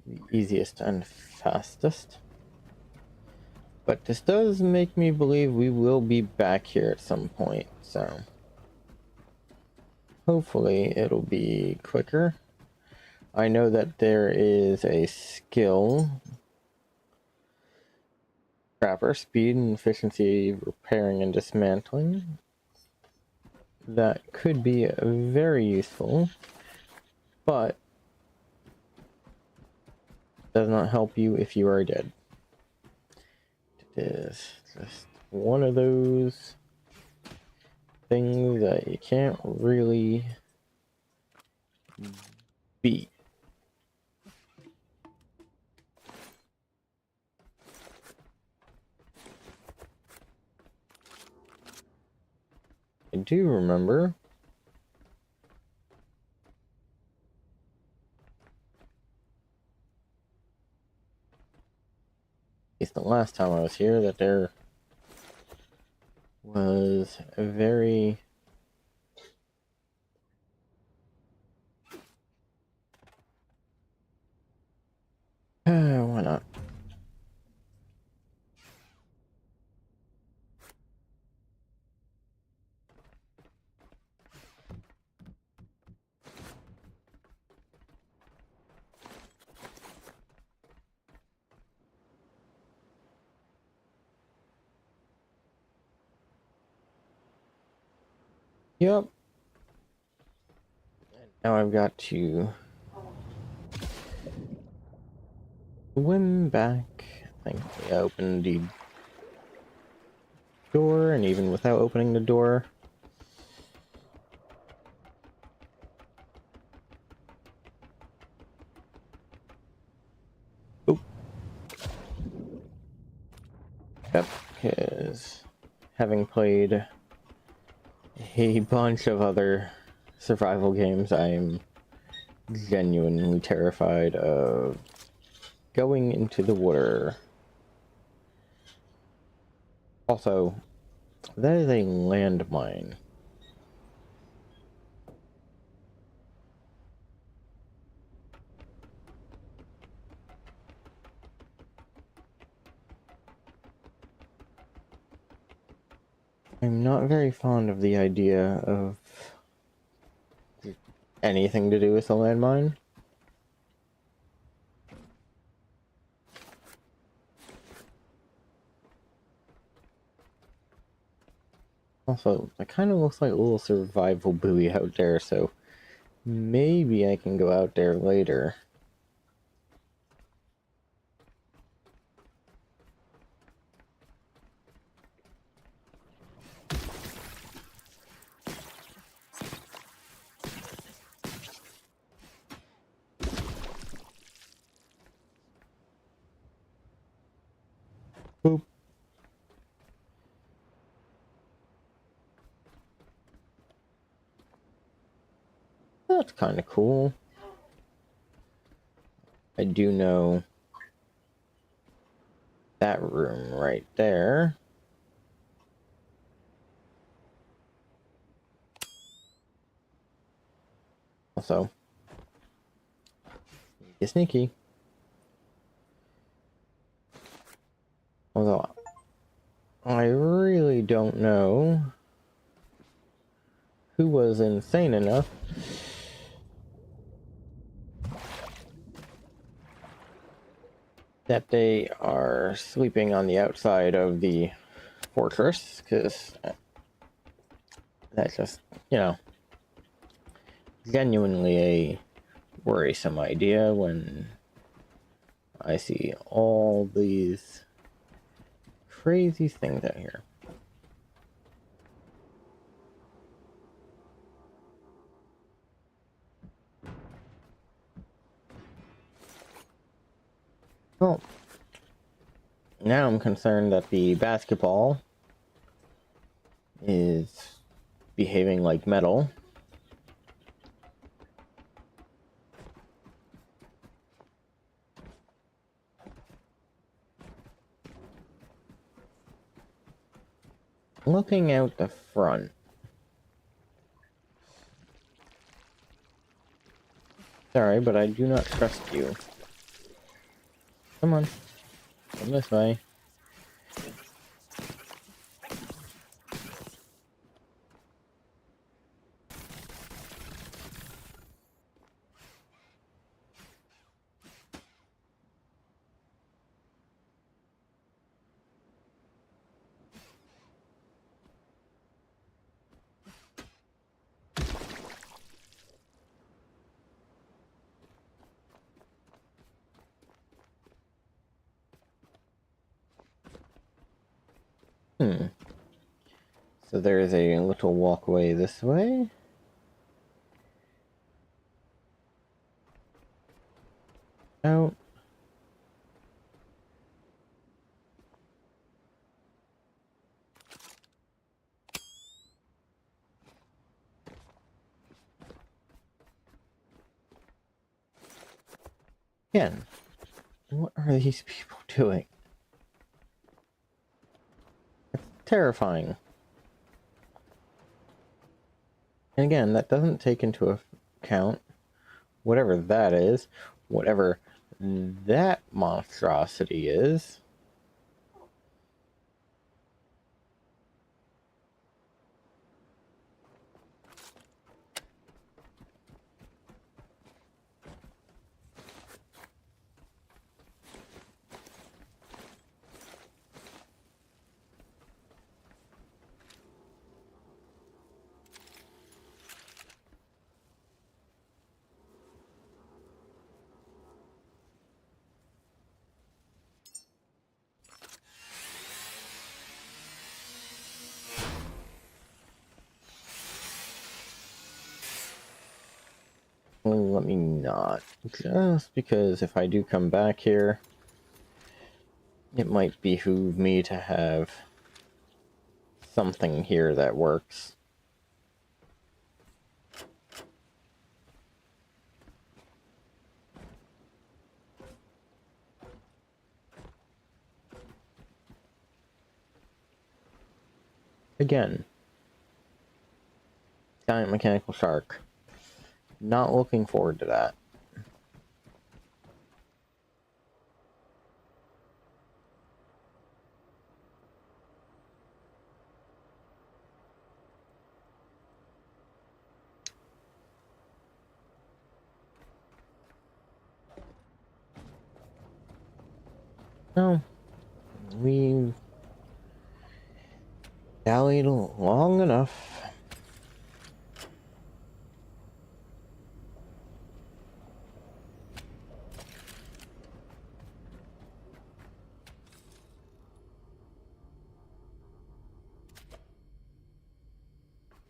the easiest and fastest. But this does make me believe we will be back here at some point, so hopefully it'll be quicker. I know that there is a skill, scrapper, speed and efficiency, repairing and dismantling, that could be very useful, but does not help you if you are dead. It is just one of those things that you can't really beat. I do remember at least the last time I was here that there was a very why not? Yep. And now I've got to swim back. Thankfully I opened the door, and even without opening the door, oh, yep, because having played a bunch of other survival games, I'm genuinely terrified of going into the water. Also, that is a landmine. I'm not very fond of the idea of anything to do with a landmine. Also, it kind of looks like a little survival buoy out there, so maybe I can go out there later. Boop. That's kind of cool. I do know that room right there. Also, sneaky sneaky. Although, I really don't know who was insane enough that they are sleeping on the outside of the fortress, because that's just, you know, genuinely a worrisome idea when I see all these crazy things out here. Well, now I'm concerned that the basketball is behaving like metal. Looking out the front. Sorry, but I do not trust you. Come on. Come this way. So there's a little walkway this way. Out. Again, what are these people doing? It's terrifying. And again, that doesn't take into account whatever that is, whatever that monstrosity is. Well, let me not. Just because if I do come back here, it might behoove me to have something here that works. Again, giant mechanical shark. Not looking forward to that. No, we dallied long enough.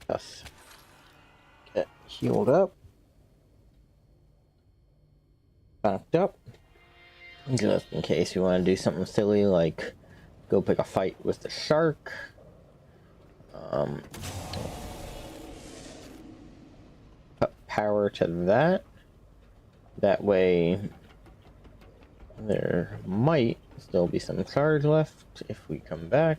Us get healed up, backed up, just in case you want to do something silly like go pick a fight with the shark. Put power to that. That way, there might still be some charge left if we come back.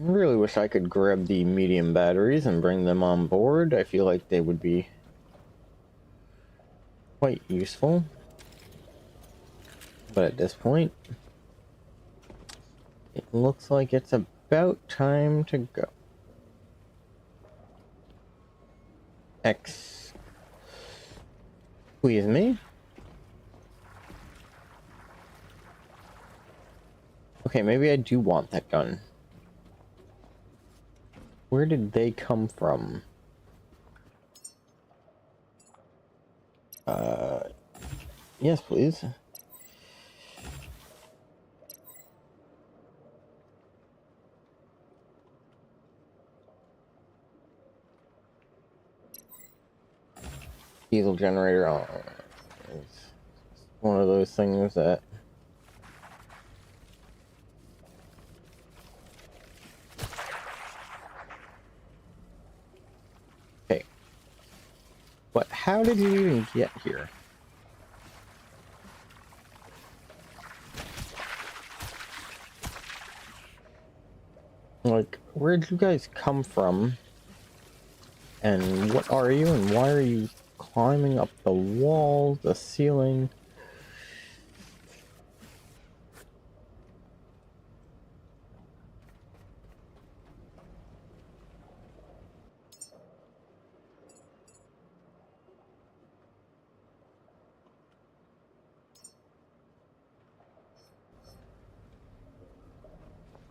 Really wish I could grab the medium batteries and bring them on board. I feel like they would be quite useful. But at this point, it looks like it's about time to go. Squeeze me. Okay, maybe I do want that gun. Where did they come from? Yes, please. Diesel generator. Oh, it's one of those things that. Okay. But how did you even get here? Like, where'd you guys come from? And what are you, and why are you climbing up the wall, the ceiling?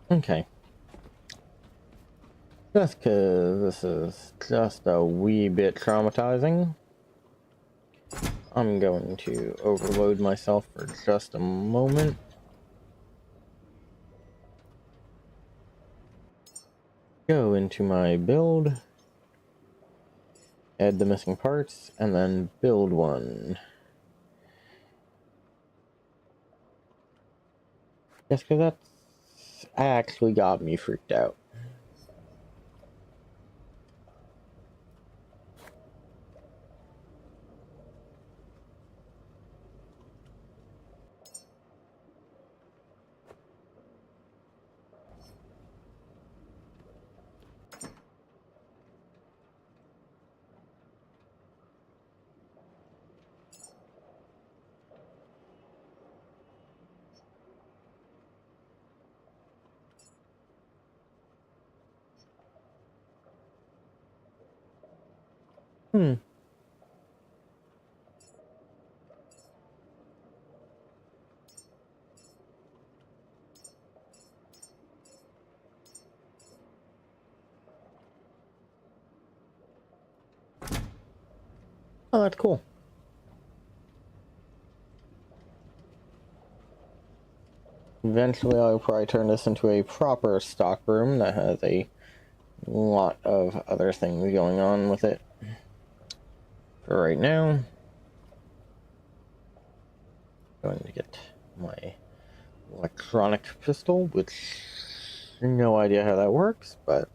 Okay. Just because this is just a wee bit traumatizing, I'm going to overload myself for just a moment. Go into my build, add the missing parts, and then build one. Just because that's actually got me freaked out. Hmm. Oh, that's cool. Eventually, I'll probably turn this into a proper stock room that has a lot of other things going on with it. For right now, I'm going to get my electronic pistol, which no idea how that works, but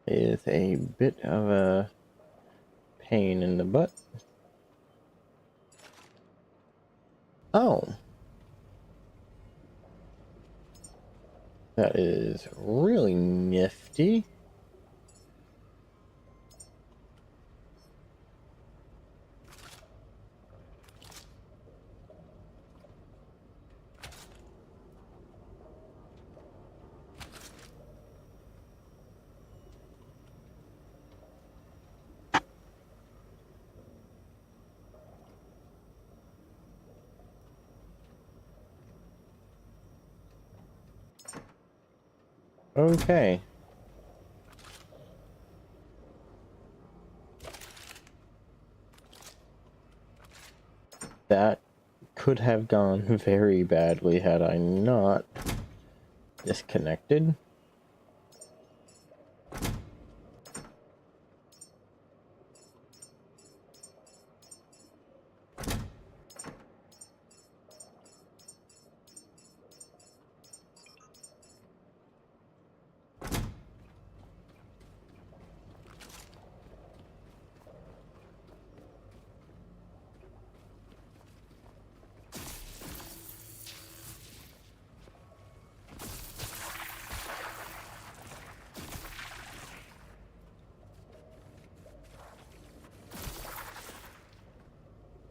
is a bit of a pain in the butt. Oh, that is really nifty. Okay. That could have gone very badly had I not disconnected.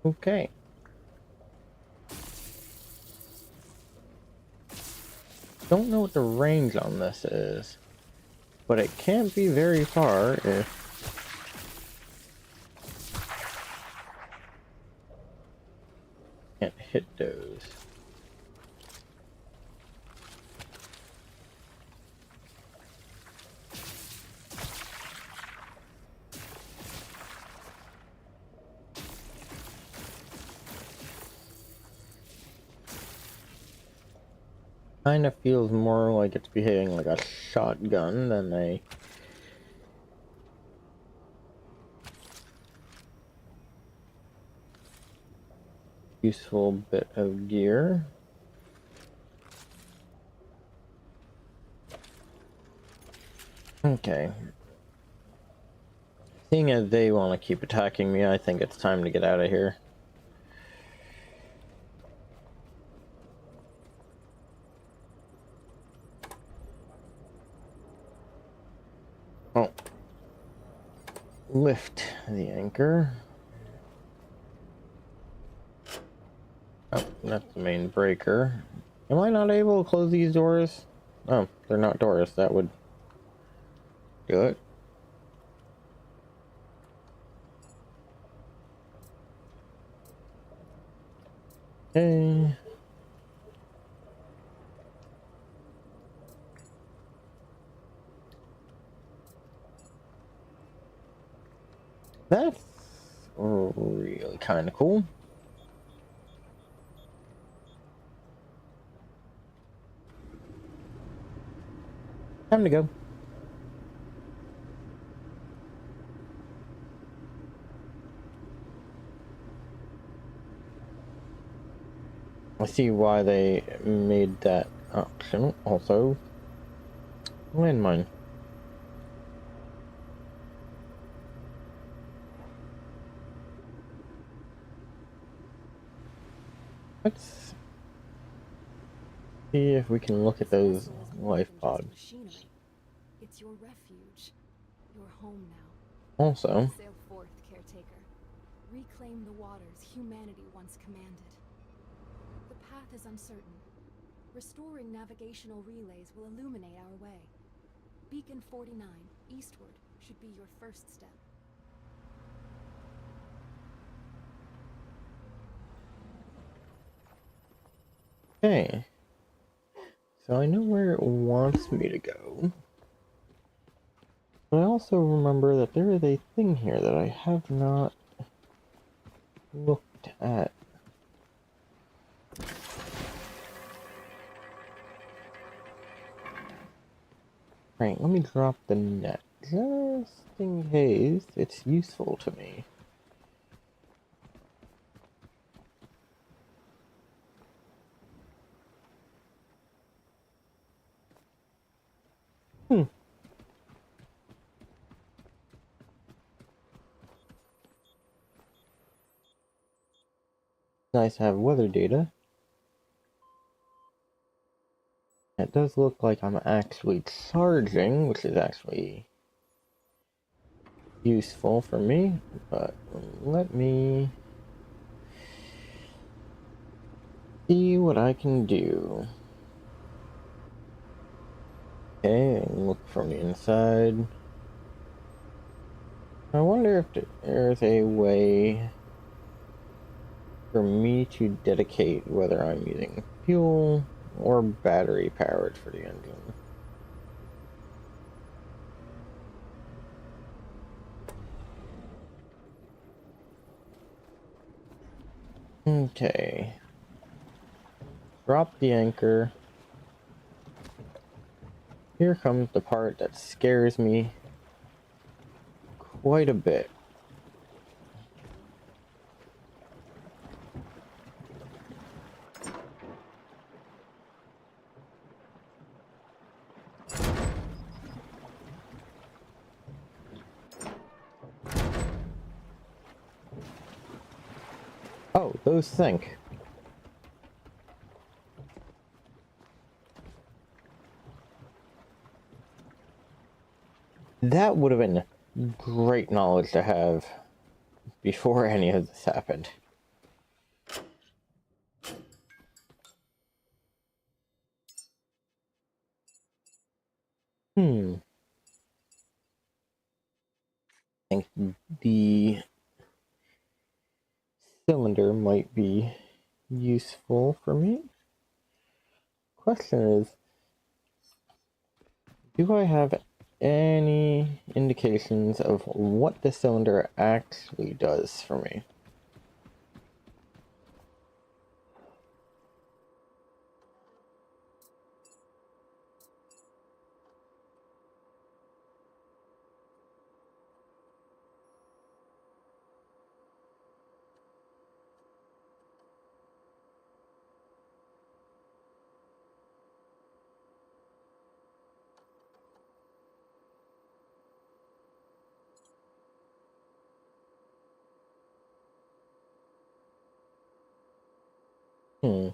Okay. Don't know what the range on this is, but it can't be very far if can't hit those. Kind of feels more like it's behaving like a shotgun than a useful bit of gear. Okay. Seeing as they want to keep attacking me, I think it's time to get out of here. Oh. Lift the anchor. Oh, that's the main breaker. Am I not able to close these doors? Oh, they're not doors. That would do it. Okay. That's really kind of cool. Time to go. I see why they made that option. Also, landmine. Let's see if we can look at those life pods. Machinery. It's your refuge, your home now. Also, Sail forth, caretaker. Reclaim the waters humanity once commanded. The path is uncertain. Restoring navigational relays will illuminate our way. Beacon 49, eastward, should be your first step. okay. So I know where it wants me to go. But I also remember that there is a thing here that I have not looked at. Right, let me drop the net. Just in case it's useful to me. Nice to have weather data. It does look like I'm actually charging, which is actually useful for me, but let me see what I can do. Okay, look from the inside. I wonder if there's a way for me to dedicate whether I'm using fuel or battery powered for the engine. Okay. Drop the anchor. Here comes the part that scares me quite a bit. Oh, those sink. That would have been great knowledge to have before any of this happened. I think the cylinder might be useful for me. Question is, do I have any indications of what the cylinder actually does for me? Hmm.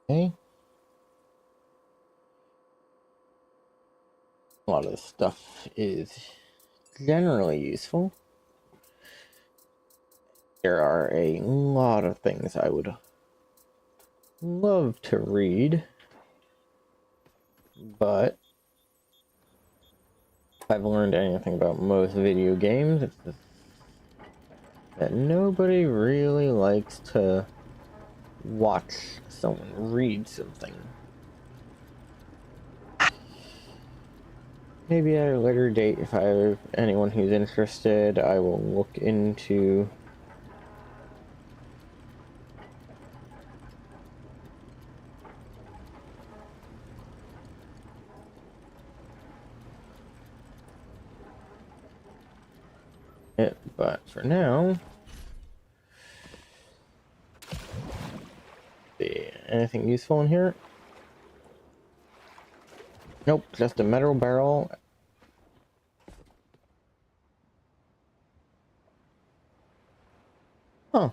Okay. A lot of this stuff is generally useful. There are a lot of things I would love to read, but if I've learned anything about most video games, it's that nobody really likes to watch someone read something. Maybe at a later date, if I have anyone who's interested, I will look into it, but for now, see, anything useful in here? Nope, just a metal barrel. Huh.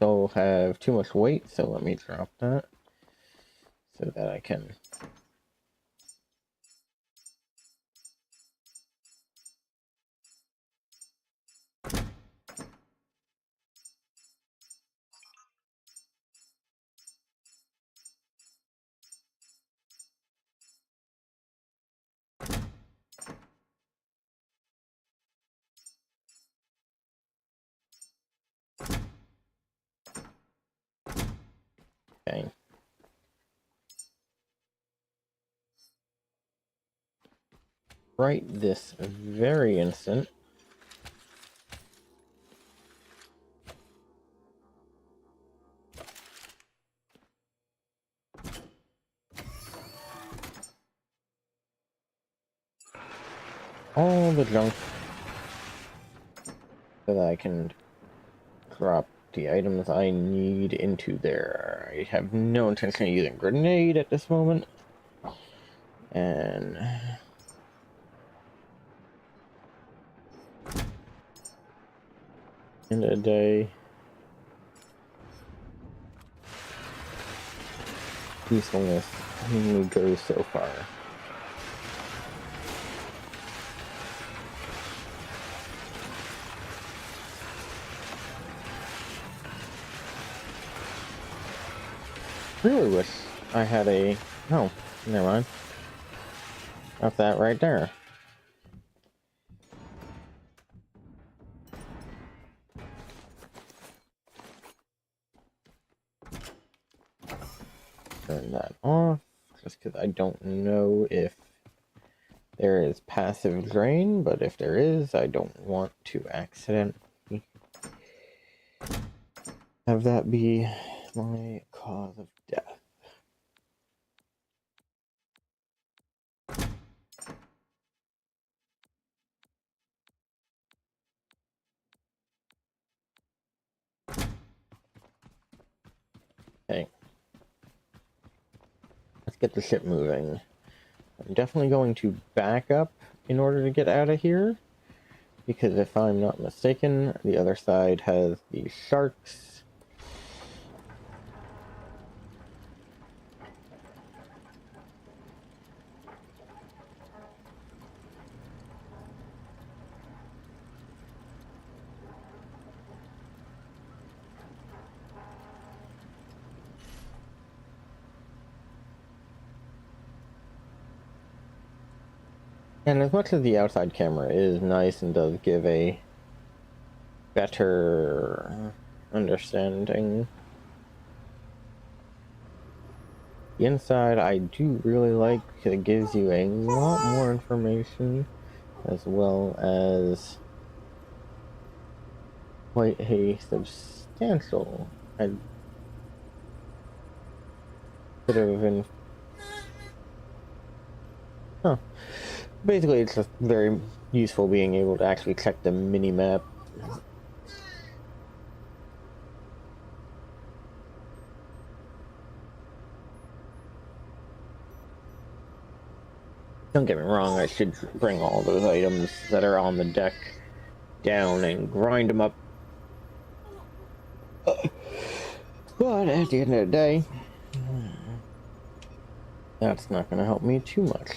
It'll have too much weight, so let me drop that so that I can. Okay. Right this very instant. All the junk so that I can drop the items I need into there. I have no intention of using grenade at this moment. And end of the day, usefulness only goes so far. Really wish I had a... Oh, never mind. That's that right there. Turn that off, just because I don't know if there is passive drain, but if there is, I don't want to accidentally have that be my cause of death. Okay. Let's get the ship moving. I'm definitely going to back up in order to get out of here, because if I'm not mistaken, the other side has the sharks. And as much as the outside camera is nice and does give a better understanding, the inside I do really like because it gives you a lot more information, as well as quite a substantial bit of huh. Basically, it's just very useful being able to actually check the mini-map. Don't get me wrong, I should bring all those items that are on the deck down and grind them up. But at the end of the day, that's not going to help me too much.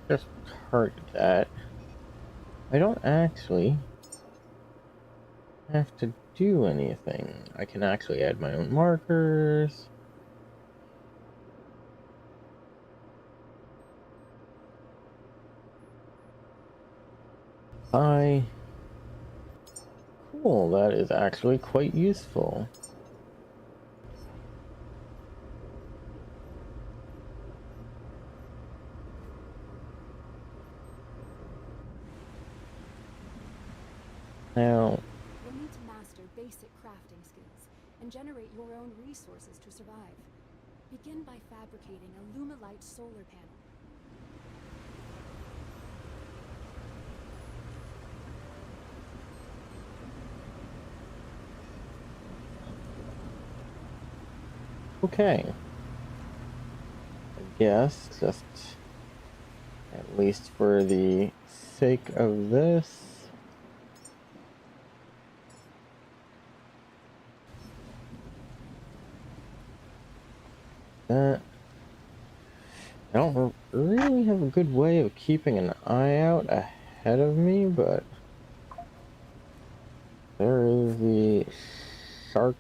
Just cart that. I don't actually have to do anything. I can actually add my own markers. Cool, that is actually quite useful. Now, You'll need to master basic crafting skills and generate your own resources to survive. Begin by fabricating a Lumalite solar panel. okay. I guess just at least for the sake of this, that I don't really have a good way of keeping an eye out ahead of me, but there is the shark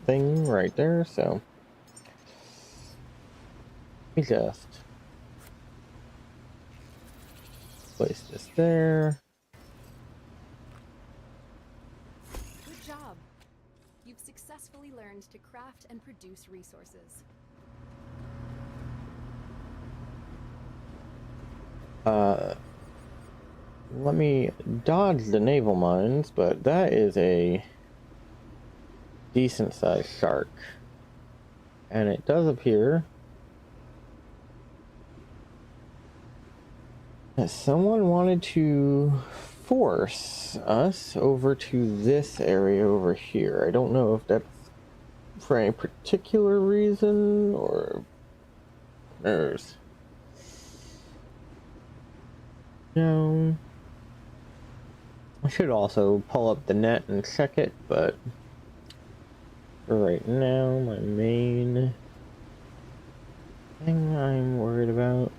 thing right there, so we just place this there. Good job! You've successfully learned to craft and produce resources. Let me dodge the naval mines, but that is a decent sized shark. And it does appear that someone wanted to force us over to this area over here. I don't know if that's for any particular reason or there's no. I should also pull up the net and check it, but for right now, my main thing I'm worried about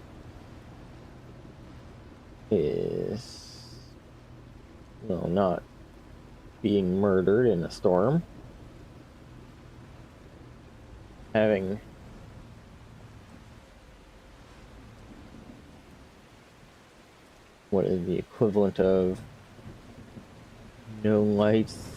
is, well, not being murdered in a storm. Having what is the equivalent of no lights.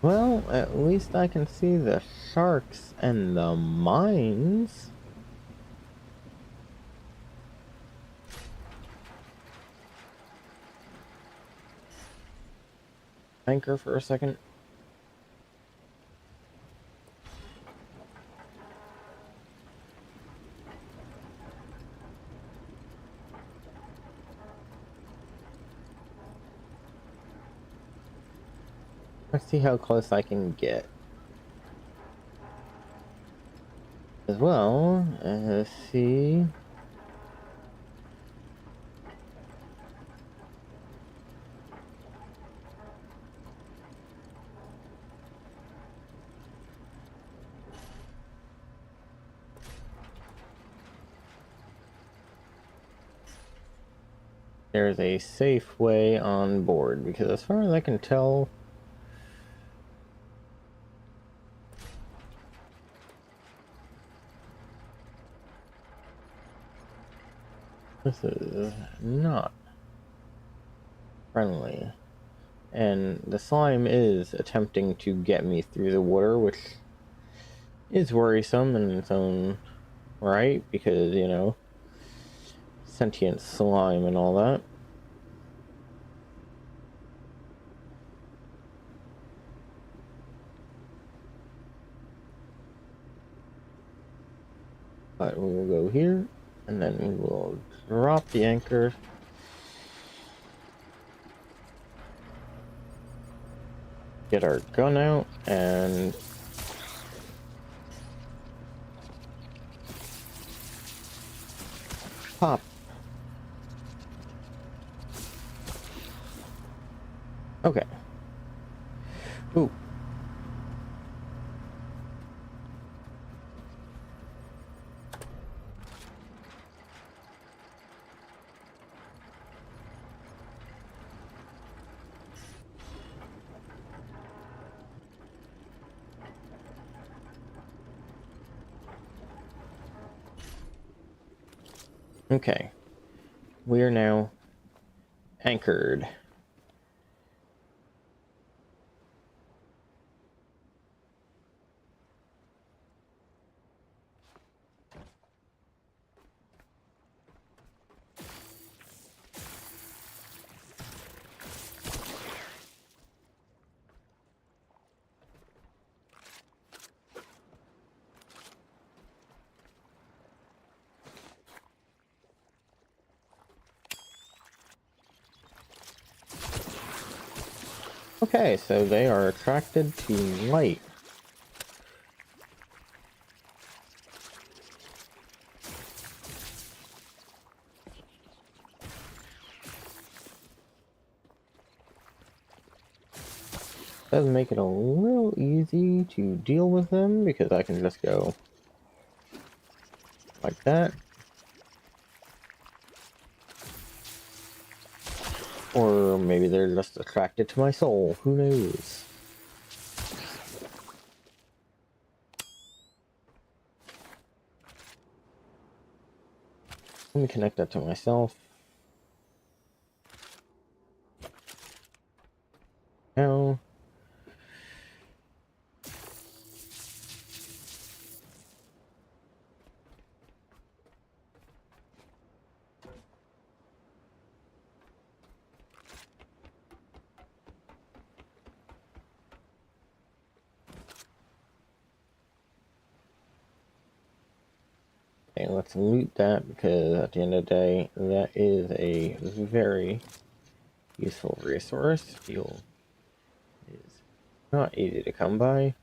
Well, at least I can see the sharks and the mines. Anchor for a second. Let's see how close I can get. As well, let's see. There's a safe way on board, because as far as I can tell, this is not friendly. And the slime is attempting to get me through the water, which is worrisome in its own right, because, you know, sentient slime and all that. But we will go here, and then we will drop the anchor. Get our gun out, and pop. Okay. Ooh. Okay. We are now anchored. Okay, so they are attracted to light. Does make it a little easy to deal with them, because I can just go like that. Or maybe they're just attracted to my soul, who knows? Let me connect that to myself. Now. Okay, let's loot that, because at the end of the day, that is a very useful resource. Fuel is not easy to come by.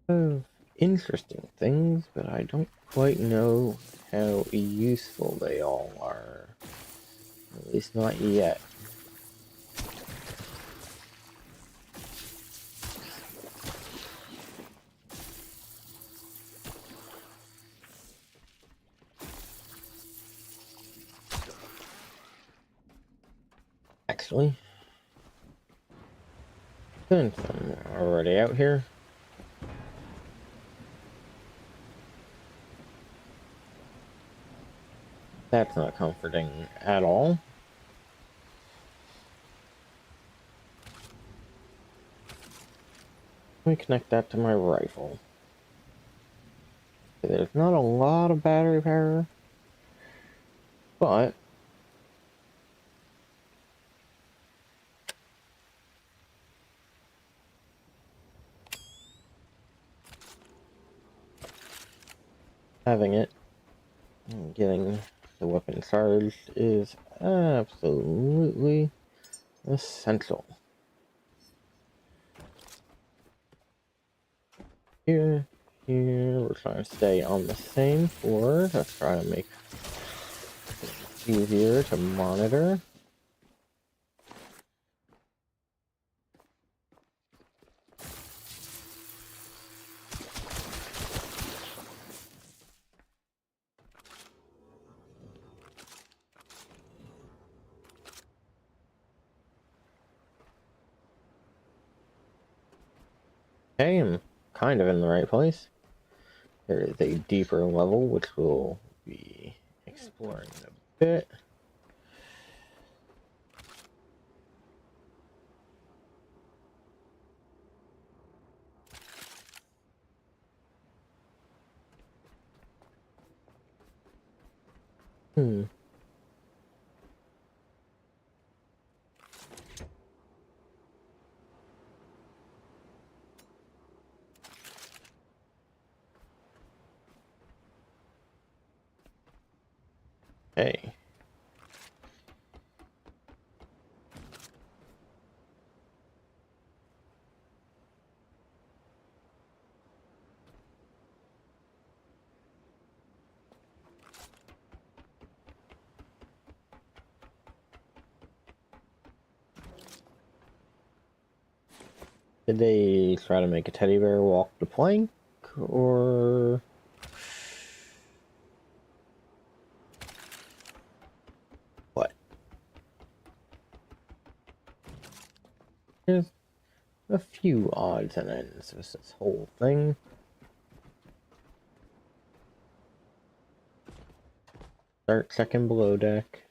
Of interesting things, but I don't quite know how useful they all are. At least not yet. Actually, since I'm already out here, that's not comforting at all. Let me connect that to my rifle. There's not a lot of battery power, but having it and getting the weapon charged is absolutely essential. Here, we're trying to stay on the same floor. Let's try to make it easier to monitor. Okay, I'm kind of in the right place. There is a deeper level, which we'll be exploring in a bit. Hmm. Hey. Did they try to make a teddy bear walk the plank, or what? There's a few odds and ends with this whole thing. Start checking below deck.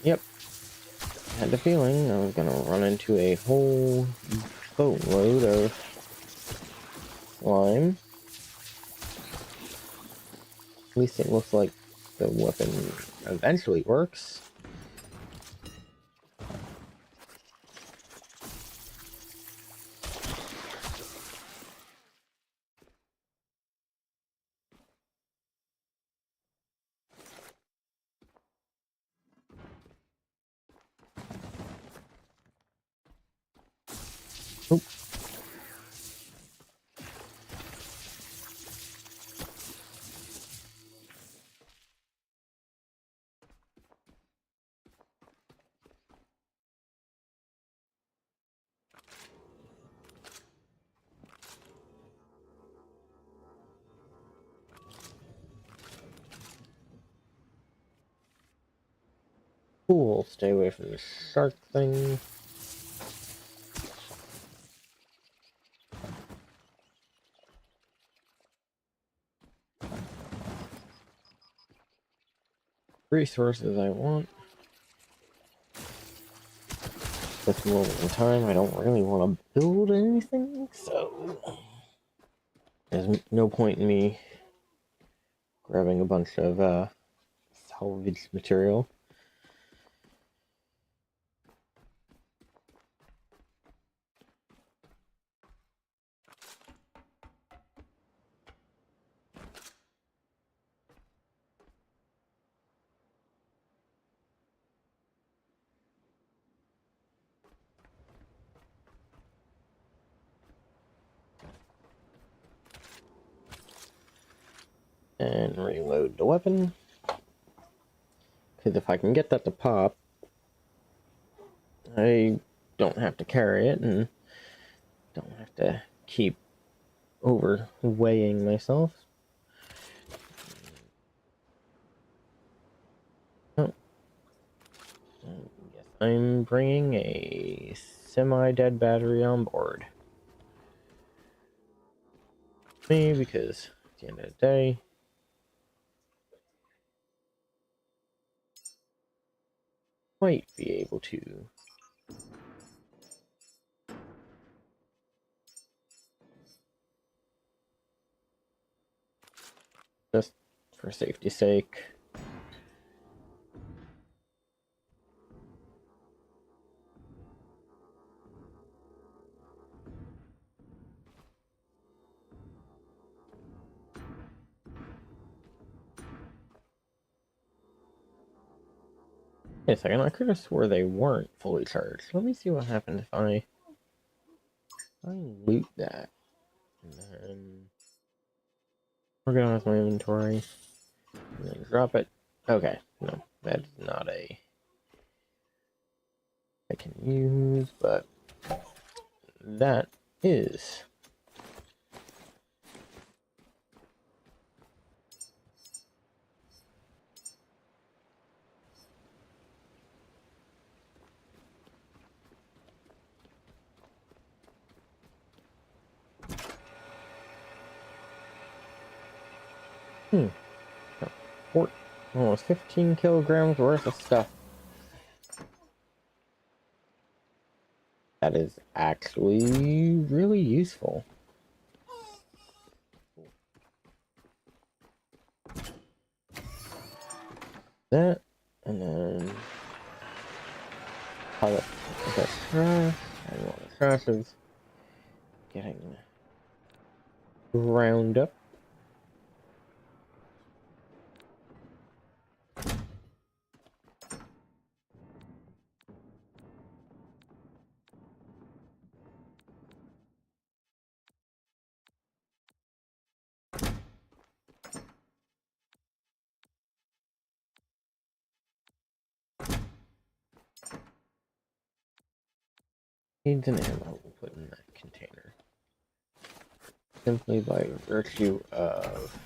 Yep. Had the feeling I was gonna run into a whole boatload of slime. At least it looks like the weapon eventually works. Oop. Cool, stay away from the shark thing. Resources I want. This moment in time, I don't really want to build anything, so there's no point in me grabbing a bunch of salvage material. And reload the weapon. Because if I can get that to pop, I don't have to carry it and don't have to keep overweighing myself. Oh. I guess I'm bringing a semi-dead battery on board. Me, because at the end of the day, might be able to. Just for safety's sake. Wait a second, I could have swore they weren't fully charged. Let me see what happens if I loot that. And then organize my inventory. And then drop it. Okay, no, that's not a I can use, but that is. Almost 15 kilograms worth of stuff. That is actually really useful. That, and then okay, trash. I know the trash is getting ground up. Needs an ammo we'll put in that container. Simply by virtue of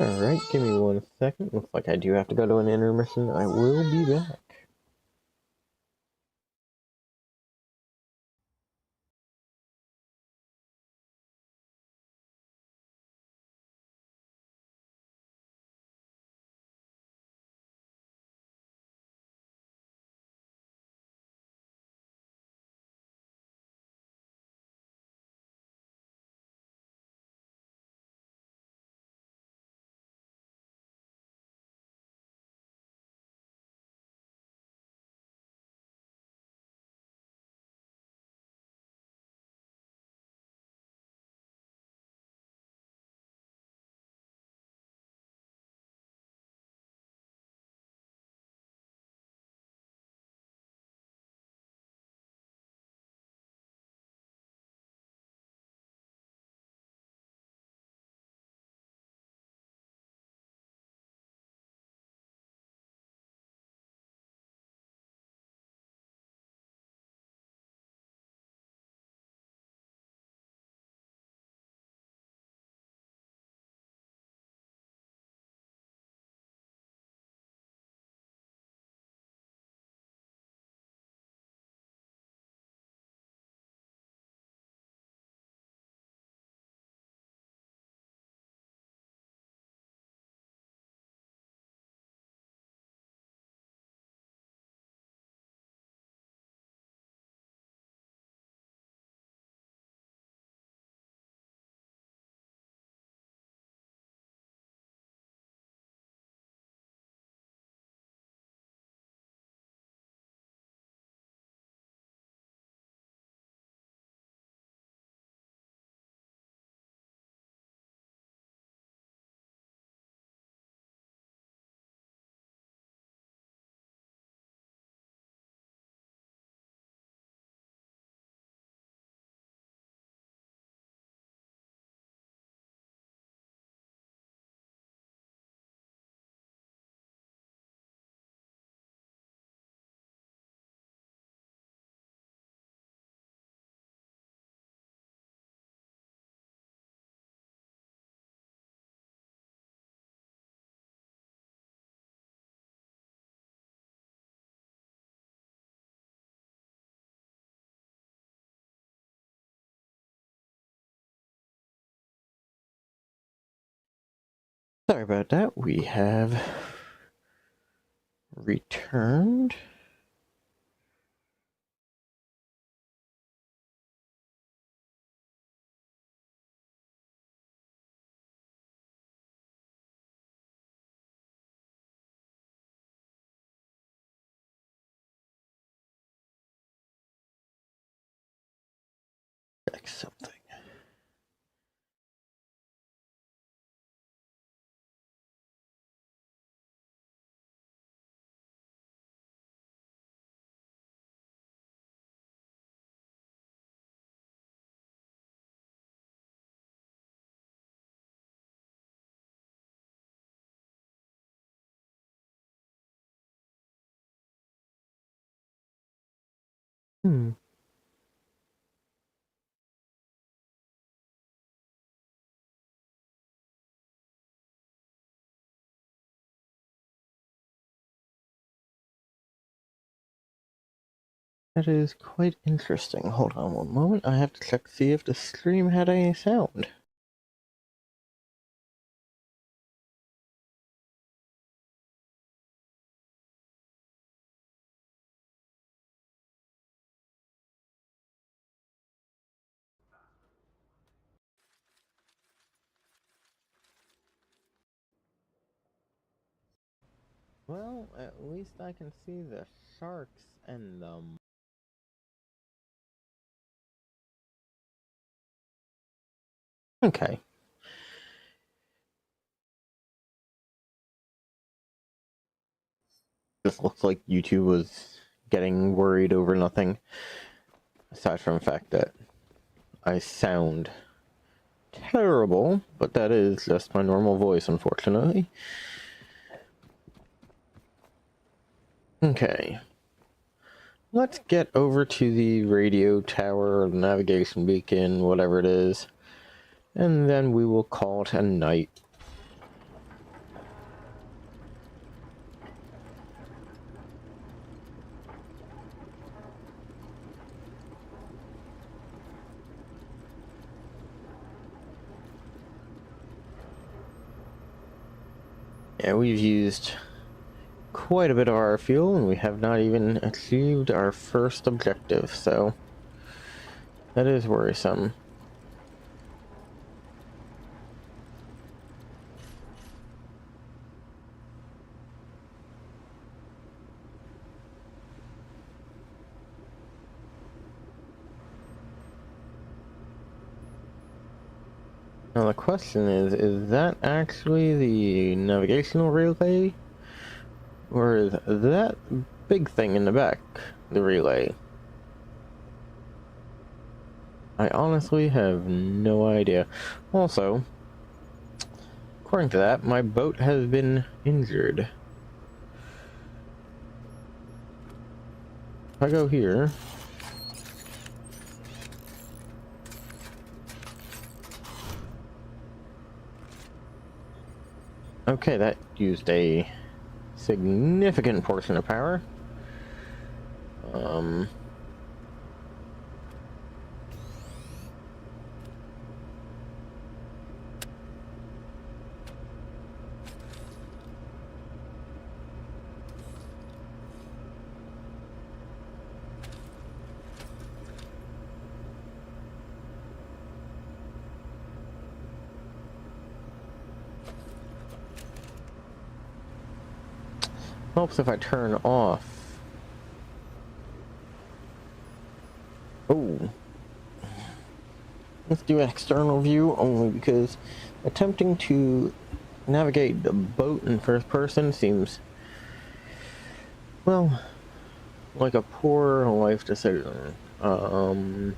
Alright, give me 1 second. Looks like I do have to go to an intermission. I will be back. Sorry about that. We have returned. Check something. Hmm. That is quite interesting. Hold on one moment. I have to check to see if the stream had any sound. Well, at least I can see the sharks and the... Okay. Just looks like YouTube was getting worried over nothing. Aside from the fact that I sound terrible, but that is just my normal voice, unfortunately. Okay. Let's get over to the radio tower, or the navigation beacon, whatever it is, and then we will call it a night. Yeah, we've used quite a bit of our fuel, and we have not even achieved our first objective, so that is worrisome. Now the question is that actually the navigational relay? Or is that big thing in the back the relay? I honestly have no idea. Also, according to that, my boat has been injured. If I go here... Okay, that used a significant portion of power. Helps if I turn off. Oh. Let's do an external view only because attempting to navigate the boat in first person seems, well, like a poor life decision. Beacons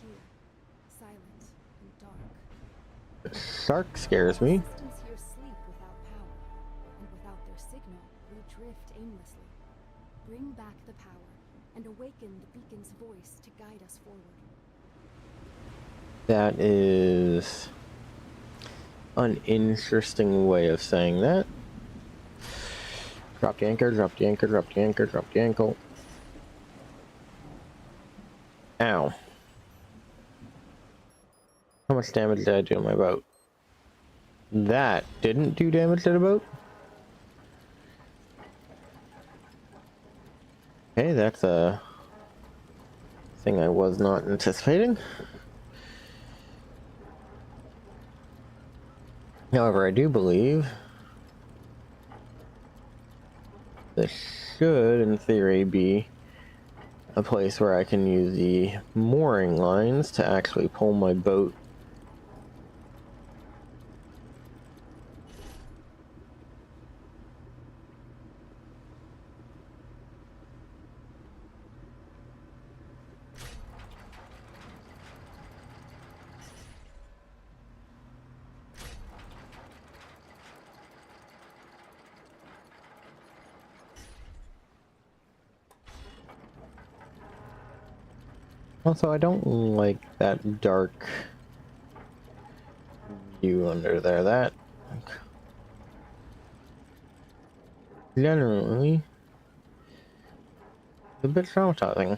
here, silent and dark. Shark scares me. Systems here sleep without power, and without their signal, we drift aimlessly. Bring back the power, and awaken the beacon's voice to guide us forward. That is an interesting way of saying that. Drop the anchor, drop the anchor, drop the anchor, drop the ankle. Ow. much damage did I do to my boat? That didn't do damage to the boat? Okay, that's a thing I was not anticipating. However, I do believe this should, in theory, be a place where I can use the mooring lines to actually pull my boat. Also, I don't like that dark view under there. That generally is a bit traumatizing.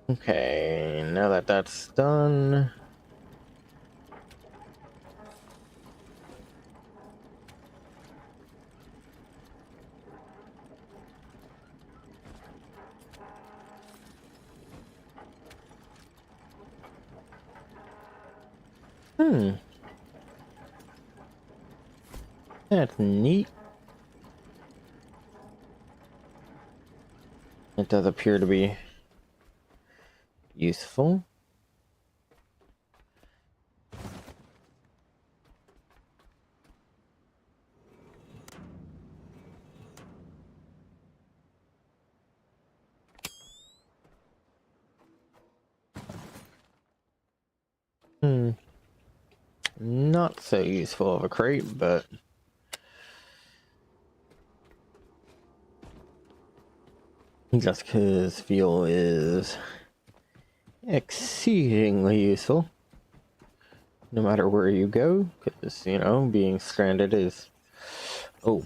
Okay, now that that's done, that's neat. It does appear to be useful. Not so useful of a crate, but just because fuel is exceedingly useful, no matter where you go, because, you know, being stranded is... Oh.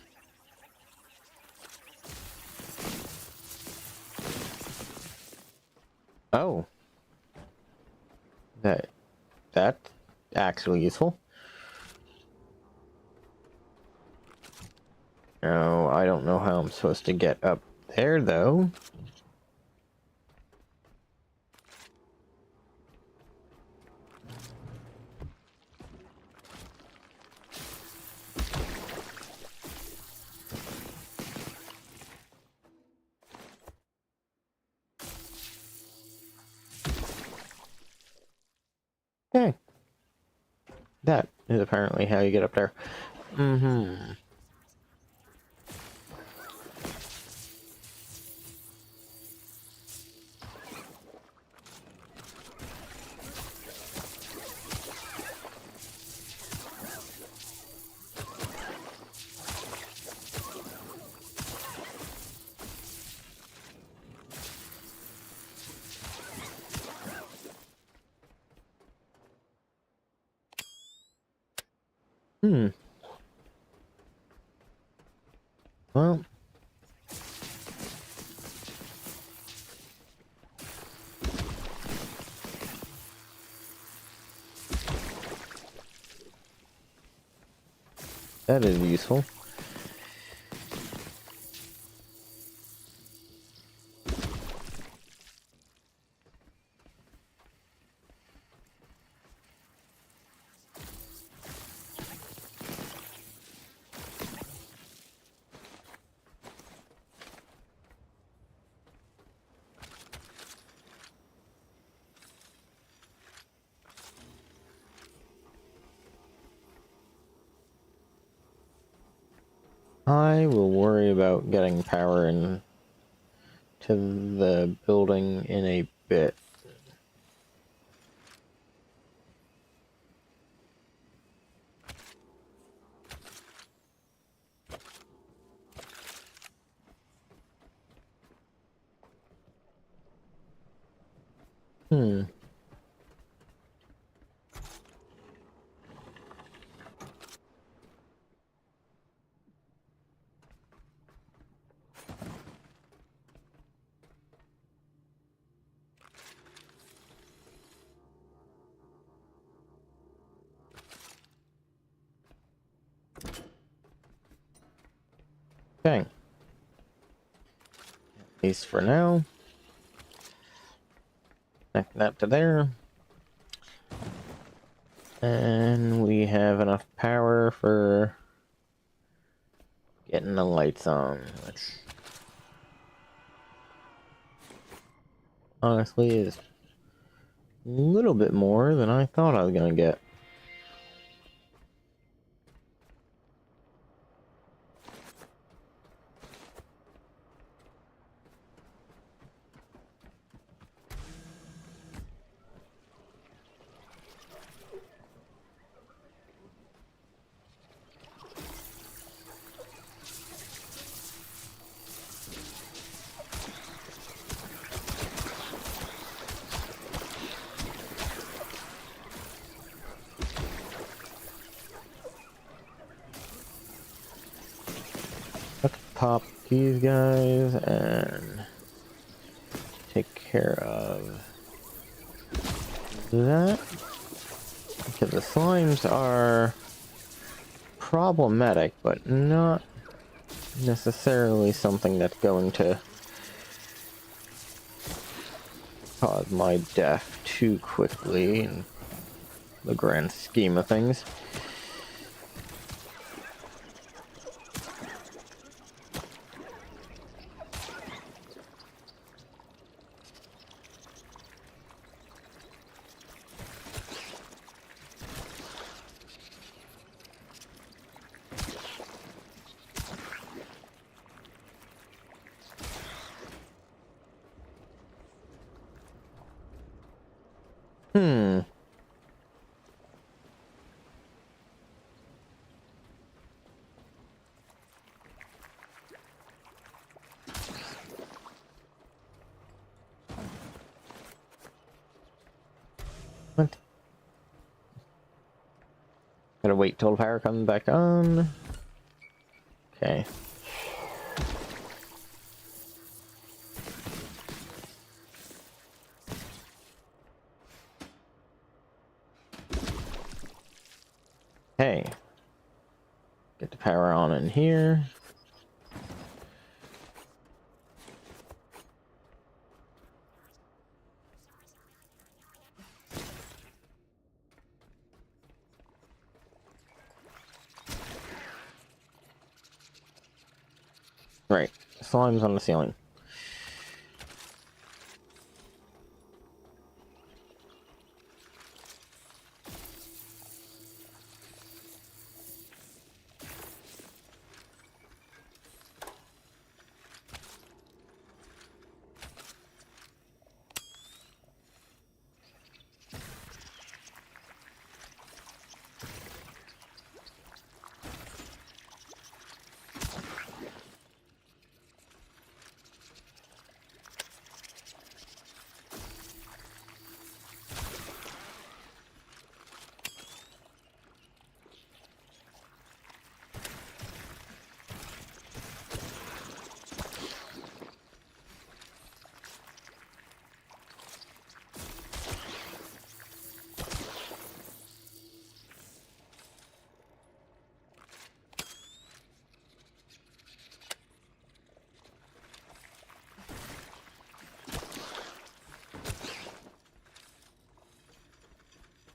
Oh. That's actually useful. No, I don't know how I'm supposed to get up there, though. Okay. That is apparently how you get up there. Mm-hmm. Well... that is useful. I will worry about getting power in to the building in a bit. Okay. At least for now. Connect that to there. And we have enough power for getting the lights on, which honestly is a little bit more than I thought I was gonna get. Let's pop these guys and take care of that. Because the slimes are problematic, but not necessarily something that's going to cause my death too quickly in the grand scheme of things. Hmm. What? Gotta wait till the power comes back on. Okay. Hey. Get the power on in here. Right. Slime's on the ceiling.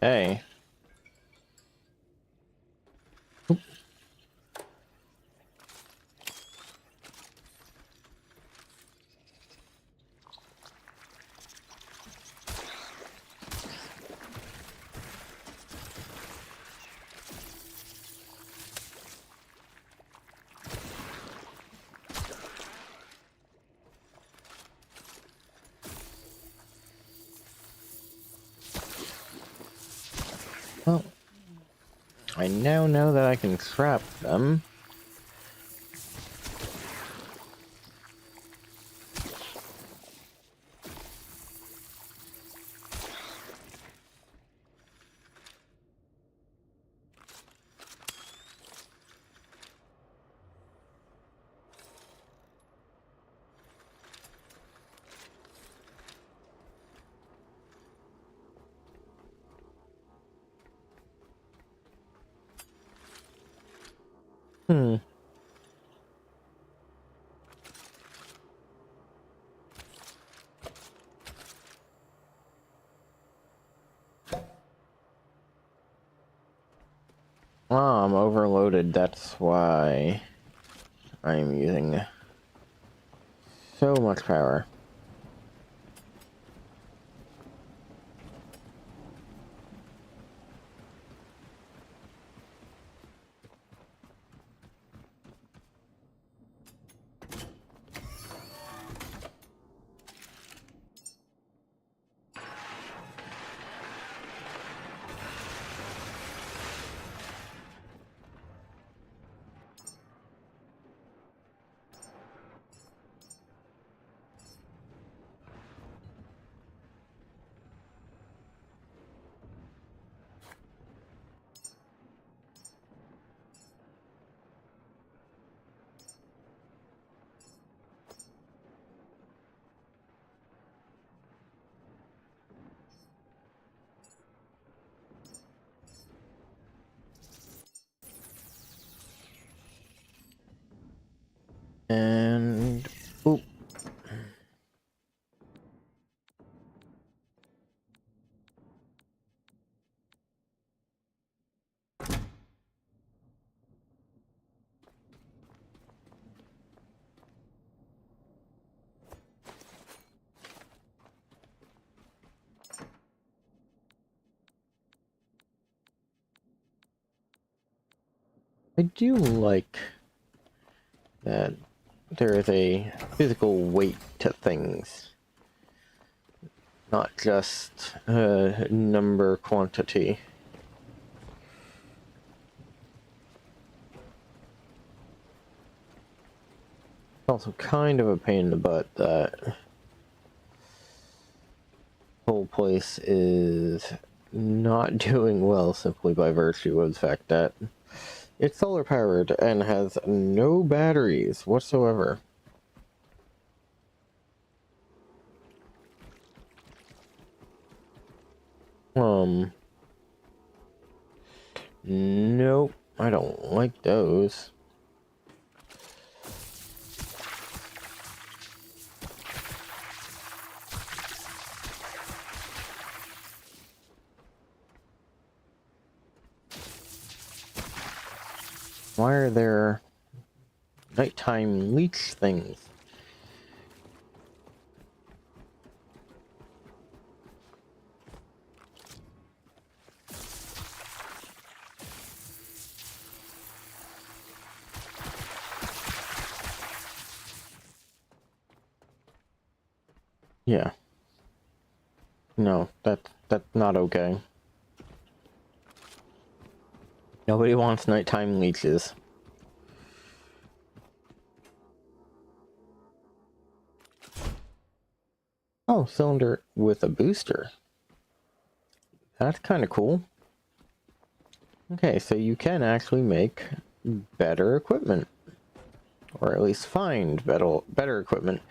Hey. Well, I now know that I can trap them. Hmm. Ah, I'm overloaded, that's why I'm using so much power. And oop. I do like that there is a physical weight to things, not just number quantity. It's also kind of a pain in the butt that whole place is not doing well simply by virtue of the fact that it's solar powered and has no batteries whatsoever. Nope, I don't like those. Why are there nighttime leech things? Yeah. No, that's not okay. Nobody wants nighttime leeches. Oh, cylinder with a booster. That's kind of cool. Okay, so you can actually make better equipment. Or at least find better equipment.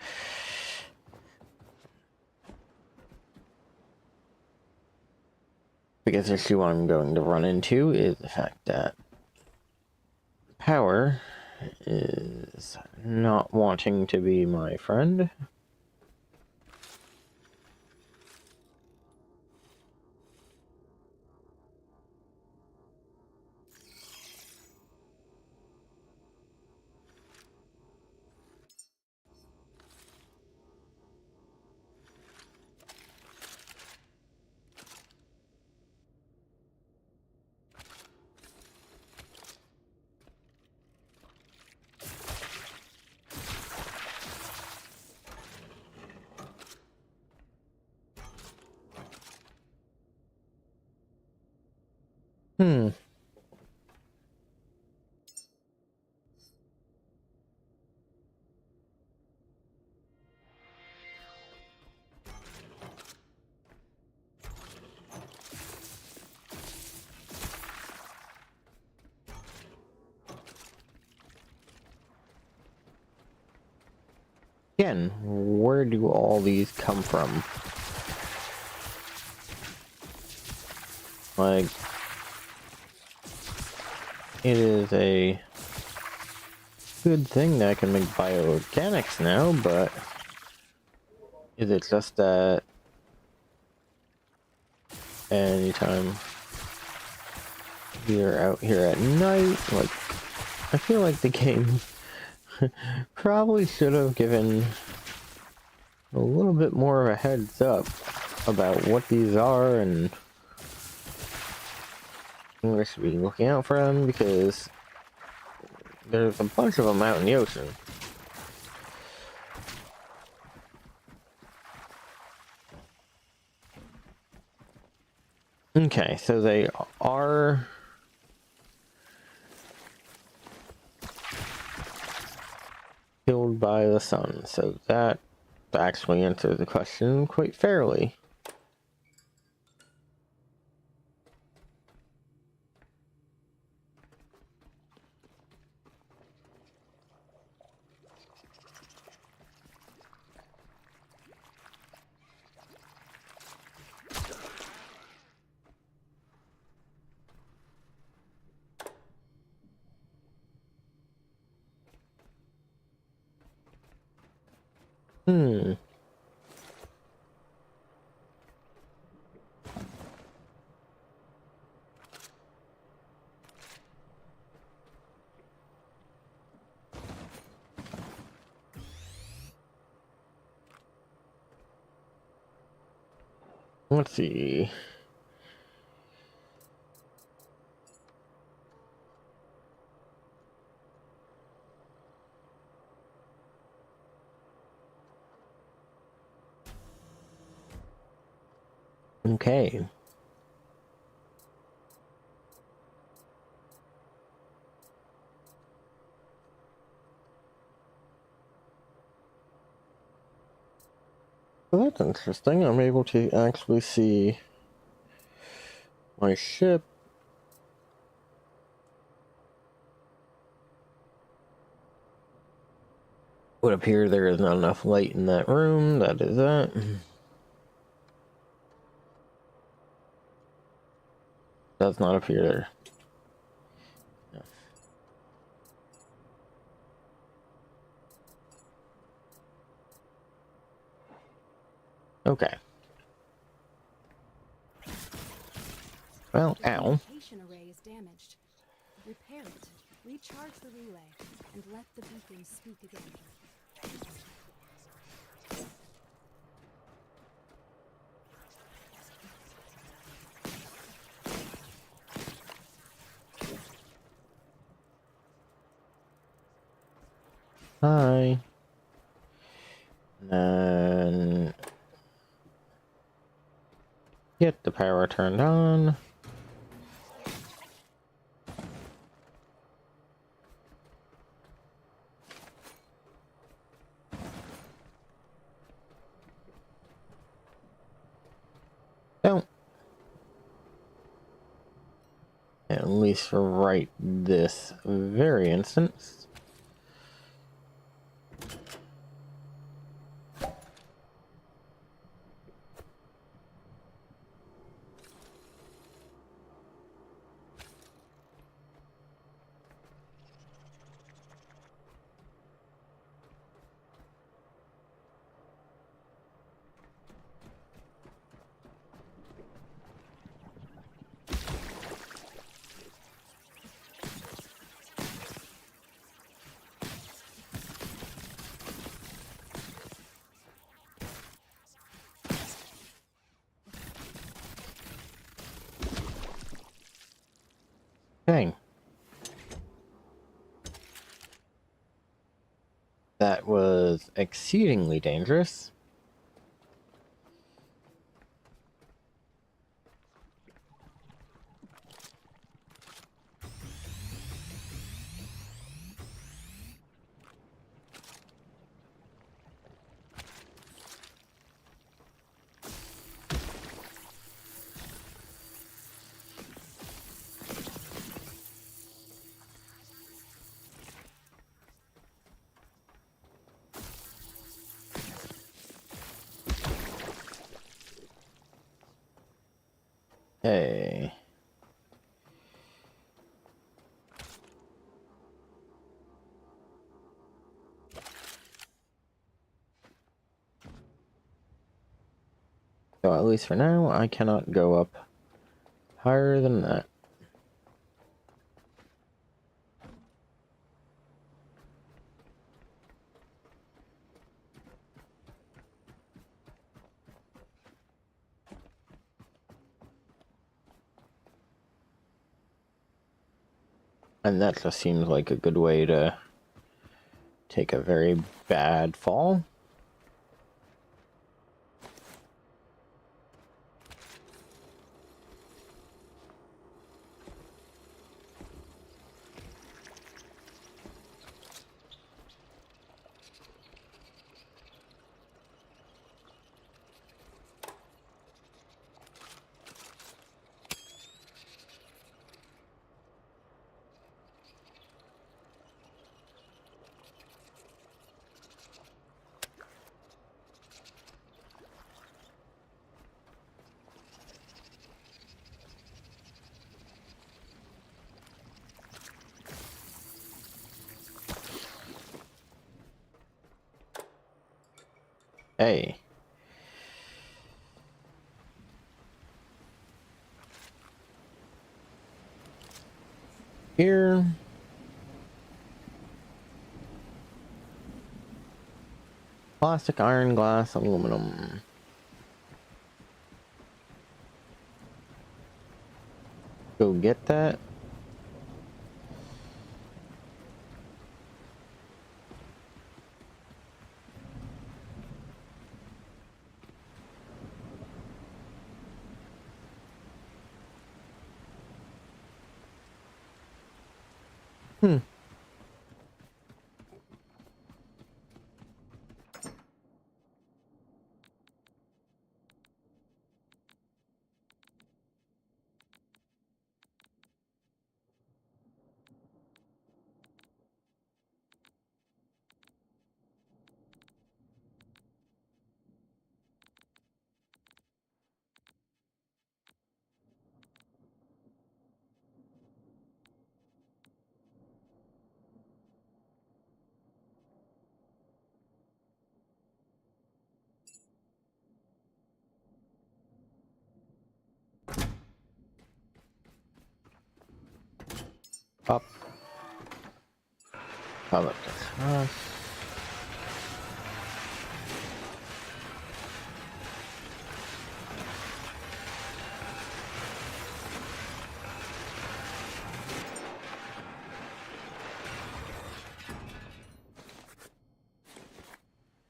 Biggest issue I'm going to run into is the fact that power is not wanting to be my friend. Hmm. Again, where do all these come from? Like, it is a good thing that I can make bioorganics now, but is it just that anytime we are out here at night. Like, I feel like the game probably should have given a little bit more of a heads up about what these are and we should be looking out for them, because there's a bunch of them out in the ocean. Okay, so they are killed by the sun, so that actually answers the question quite fairly. Hmm. Let's see. Okay. Well, that's interesting. I'm able to actually see my ship. Would appear there is not enough light in that room. That is that. Does not appear there. No. Okay. Well, The ow. communication array is damaged. Repair it, recharge the relay, and let the beacon speak again. Hi. And get the power turned on. Don't. At least for right this very instance. Dang. That was exceedingly dangerous. Hey. So at least for now, I cannot go up higher than that. And that just seems like a good way to take a very bad fall. Hey. Here. Plastic, iron, glass, aluminum. Go get that. Hmm. Up. Up.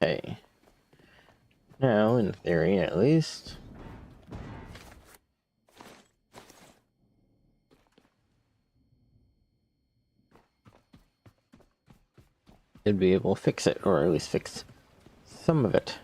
Hey. Now, in theory, at least. Should be able to fix it, or at least fix some of it.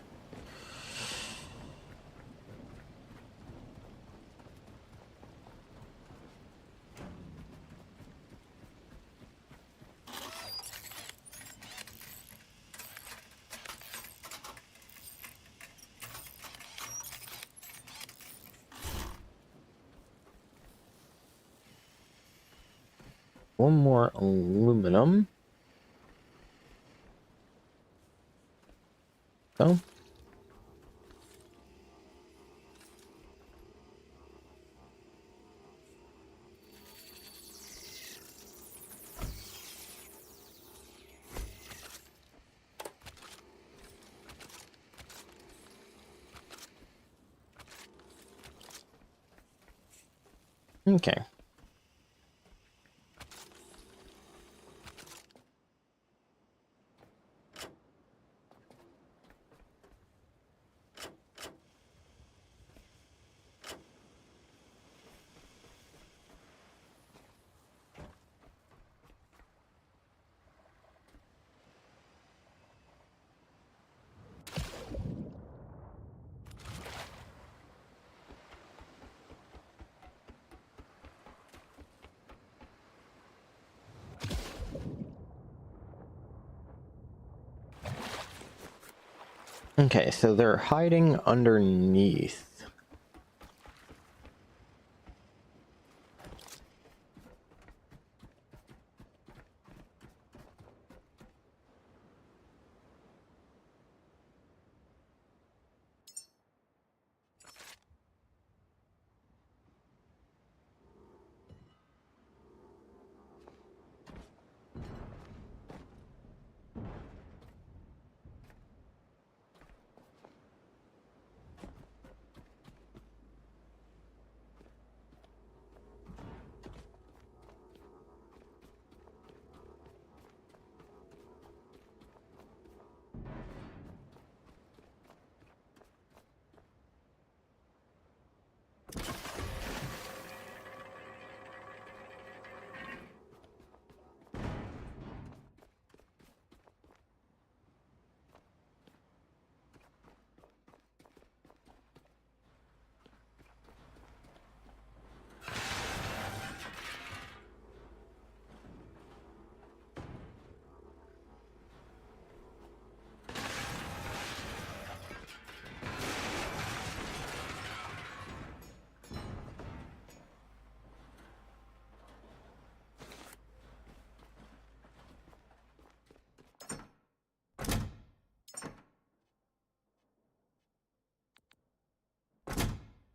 One more aluminum. So. Okay. Okay, so they're hiding underneath.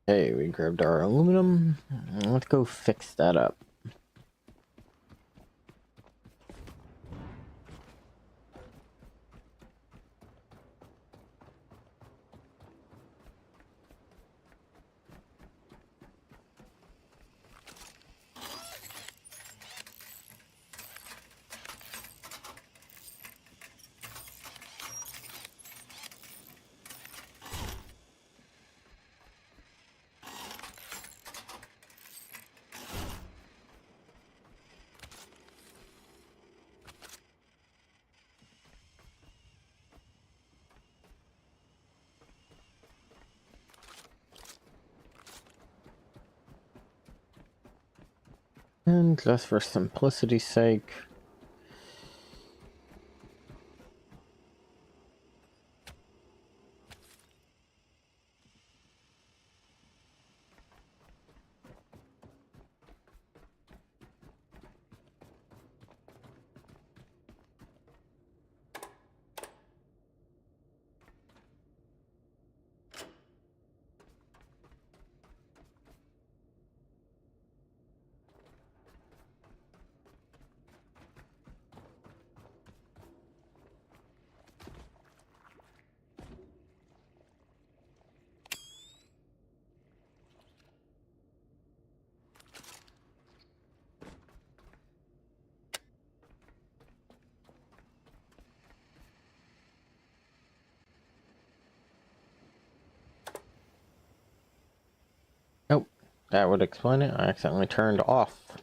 Okay, we grabbed our aluminum. Let's go fix that up. And just for simplicity's sake, oh, that would explain it. I accidentally turned off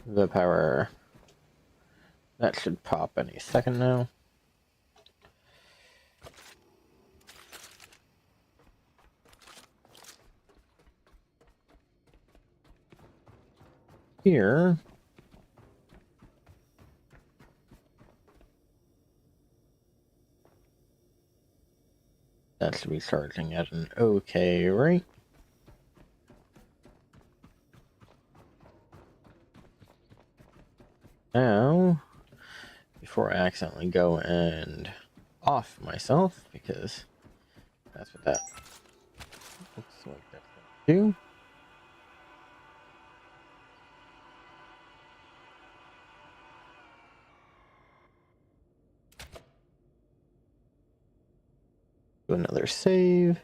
the power. That should pop any second now. Here, that should be charging at an okay rate. Now, before I accidentally go and off myself, because that's what that looks like that's gonna do. Do another save.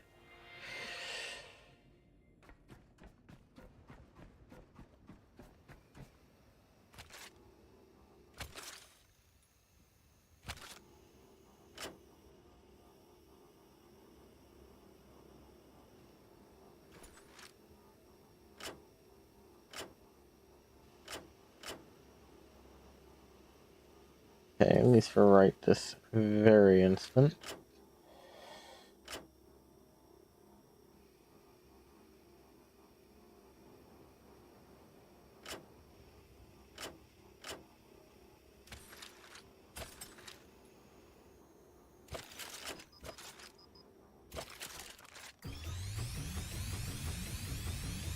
Okay, at least for right this very instant.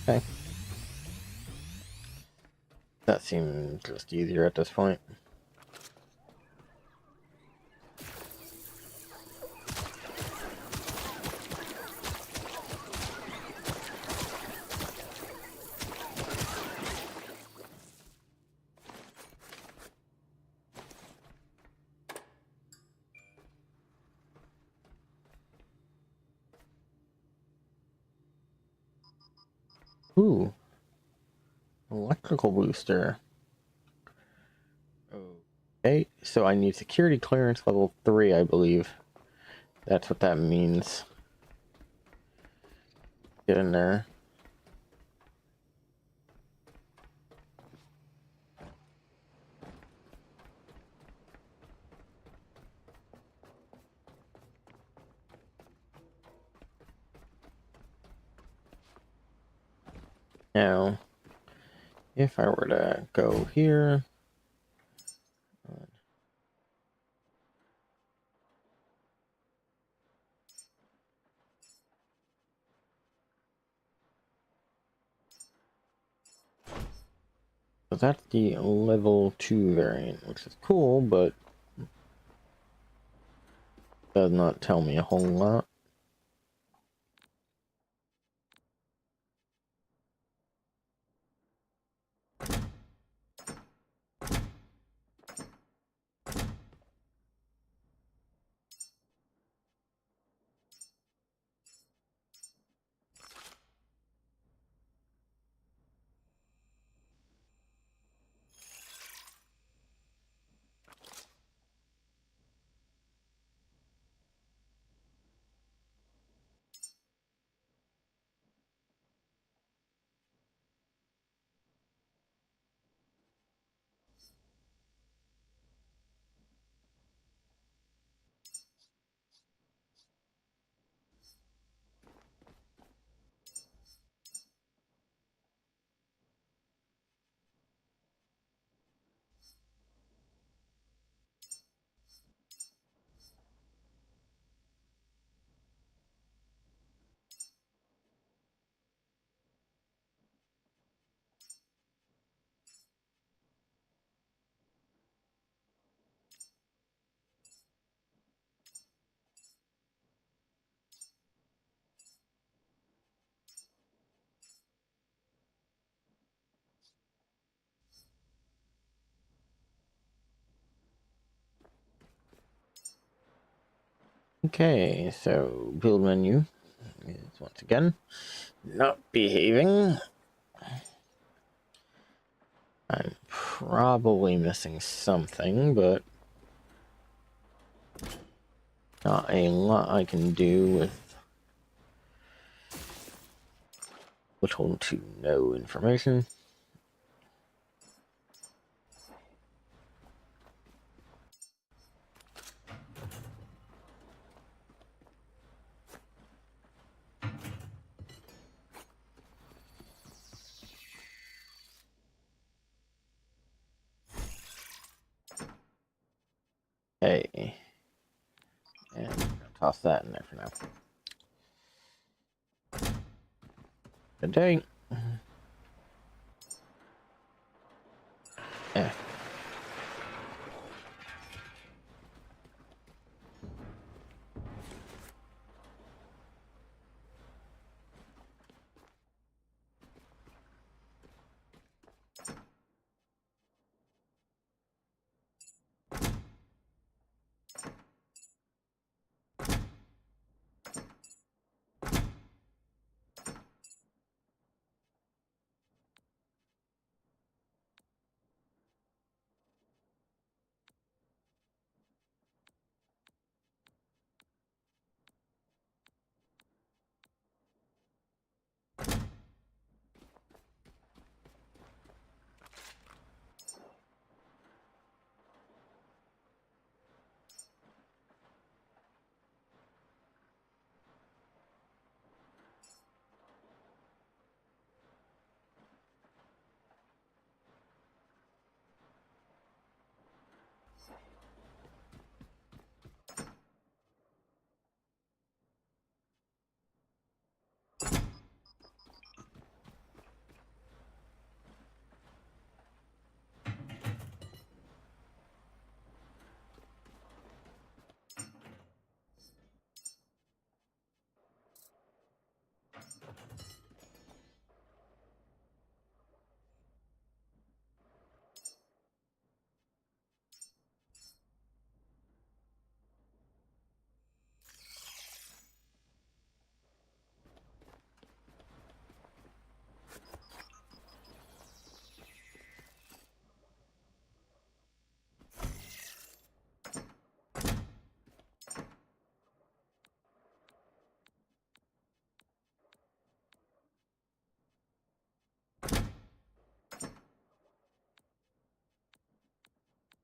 Okay. That seems just easier at this point. Ooh. Electrical booster. Okay, so I need security clearance level 3, I believe. That's what that means. Get in there. Now, if I were to go here, so that's the level 2 variant, which is cool, but does not tell me a whole lot. Okay, so build menu is once again not behaving. I'm probably missing something, but not a lot I can do with little to no information. Hey, and I'm gonna toss that in there for now. Good day. Yeah.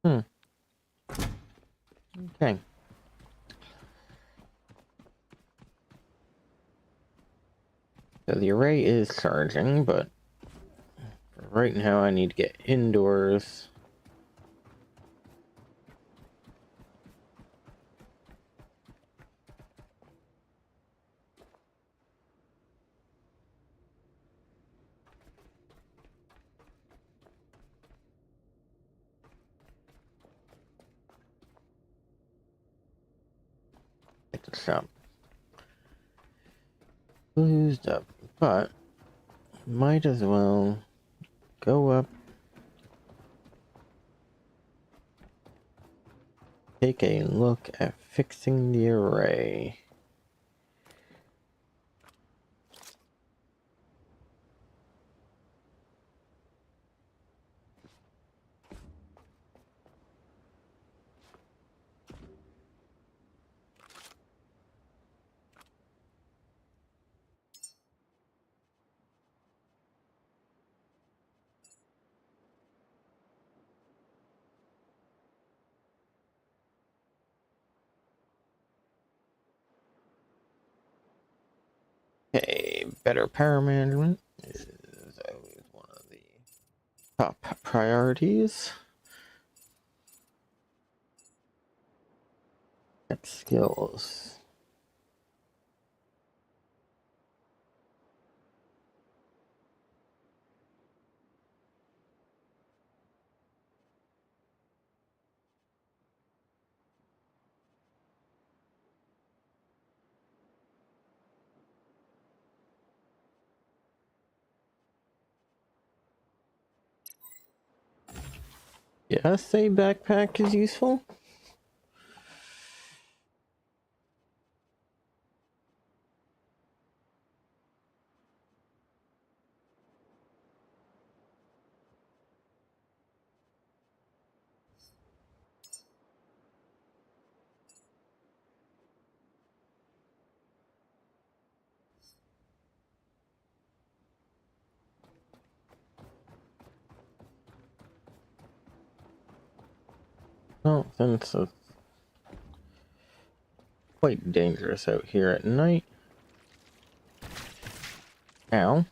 Hmm. Okay. So the array is charging, but for right now I need to get indoors. Get the shop closed up, but might as well go up, take a look at fixing the array. Okay, better power management is always one of the top priorities. Get skills. Yes, a backpack is useful. Well, since it's quite dangerous out here at night. Ow.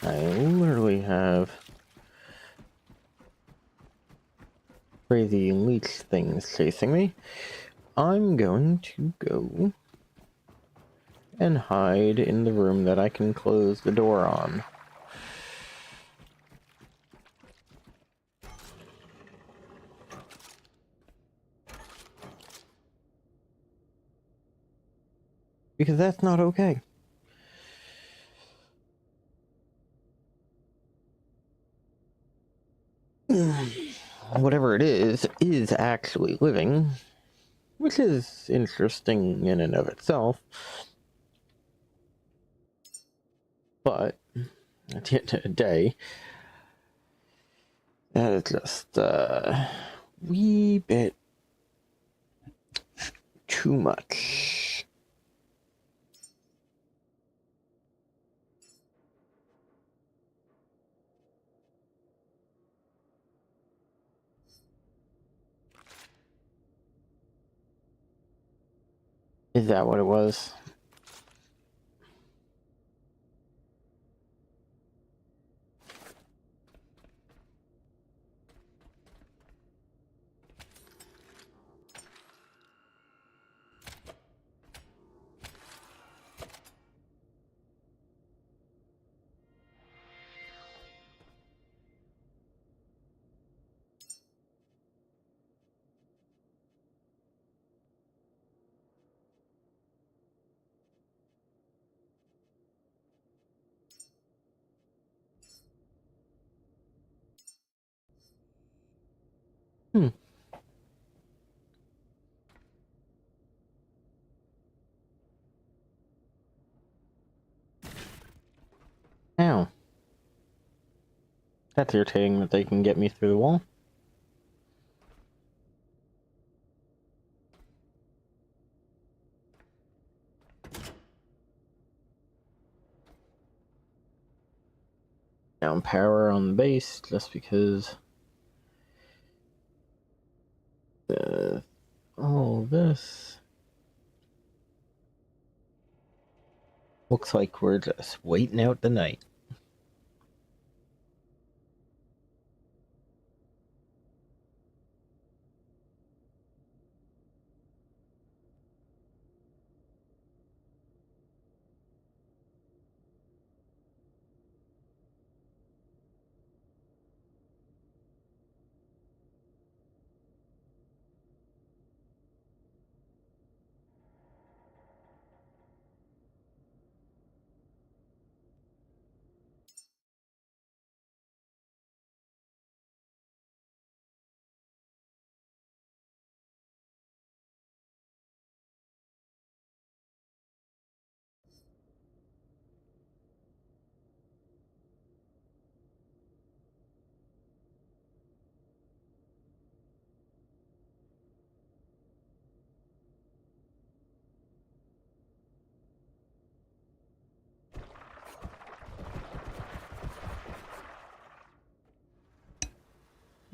I literally have crazy leech things chasing me. I'm going to go and hide in the room that I can close the door on. Because that's not okay. Whatever it is actually living, which is interesting in and of itself. But at the end of the day, that is just a wee bit too much. Is that what it was? Hmm. Ow. That's irritating that they can get me through the wall. Down power on the base just because all this looks like we're just waiting out the night.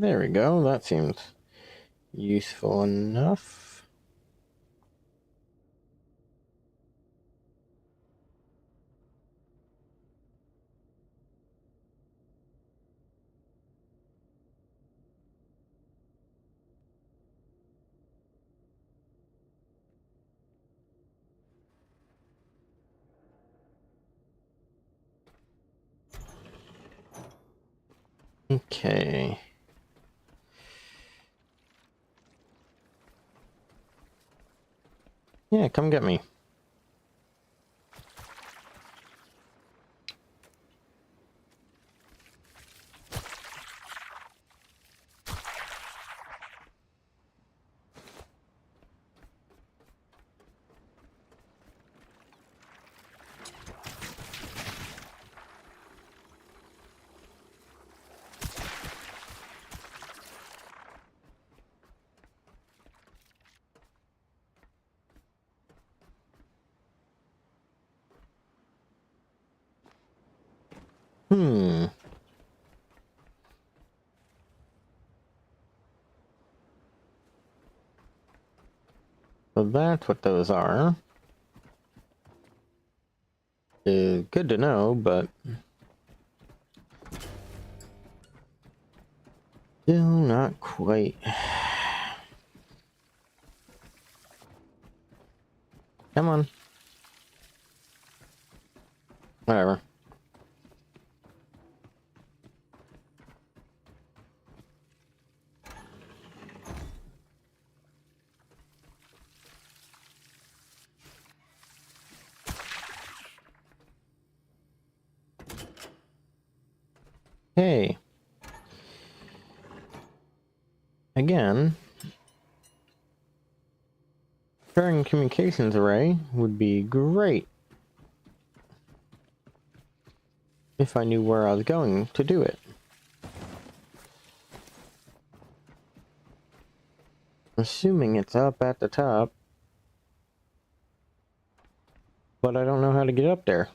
There we go, that seems useful enough. Okay. Yeah, come get me. Hmm. So that's what those are. Good to know, but still not quite. Come on. Whatever. Hey. Again, sharing communications array would be great if I knew where I was going to do it. Assuming it's up at the top, but I don't know how to get up there.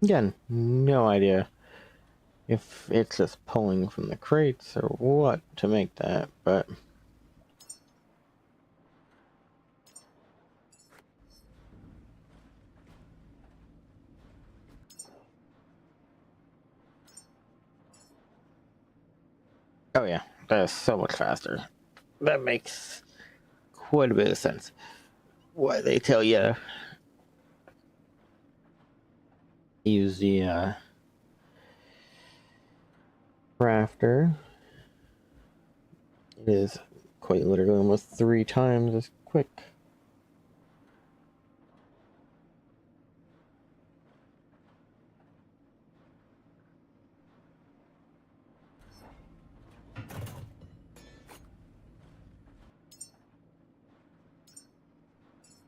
Again, no idea if it's just pulling from the crates or what to make that, but oh yeah, that is so much faster. That makes quite a bit of sense. Why they tell you use the crafter. It is quite literally almost 3 times as quick.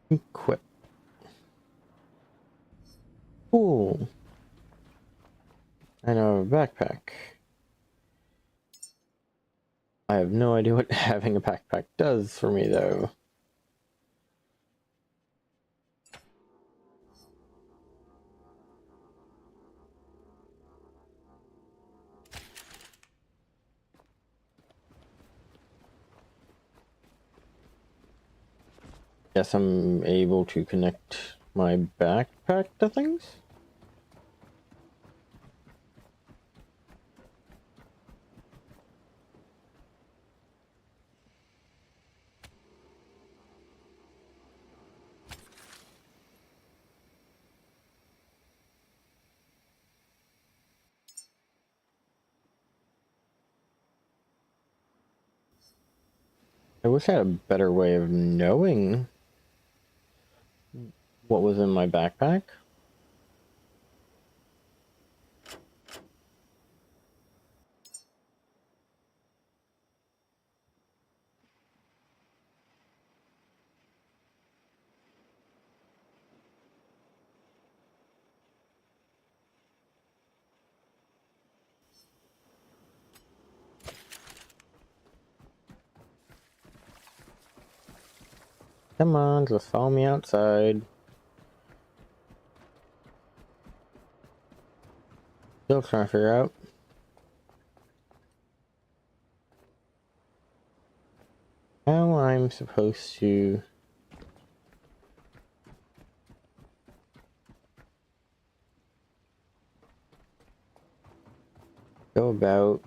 Equip. Cool. I know a backpack. I have no idea what having a backpack does for me, though. Guess I'm able to connect my backpack to things? I wish I had a better way of knowing what was in my backpack. Come on, just follow me outside. Still trying to figure out how I'm supposed to go about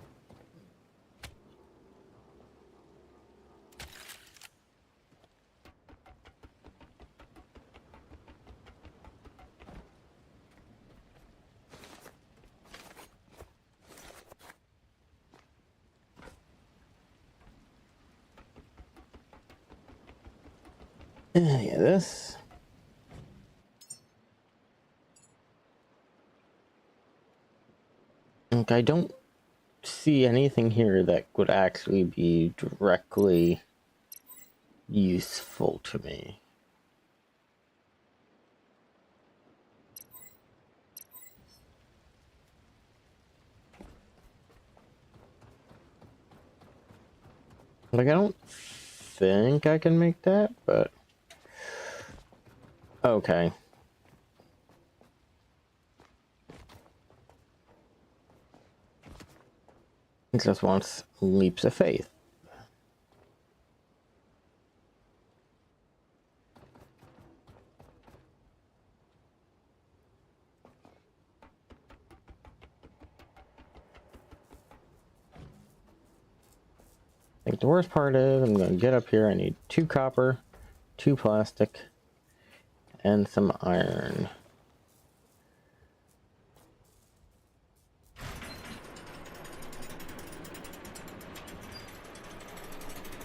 yeah, this. Like, I don't see anything here that would actually be directly useful to me. Like, I don't think I can make that, but okay. It just wants leaps of faith. I think the worst part is I'm going to get up here. I need 2 copper, 2 plastic, and some iron.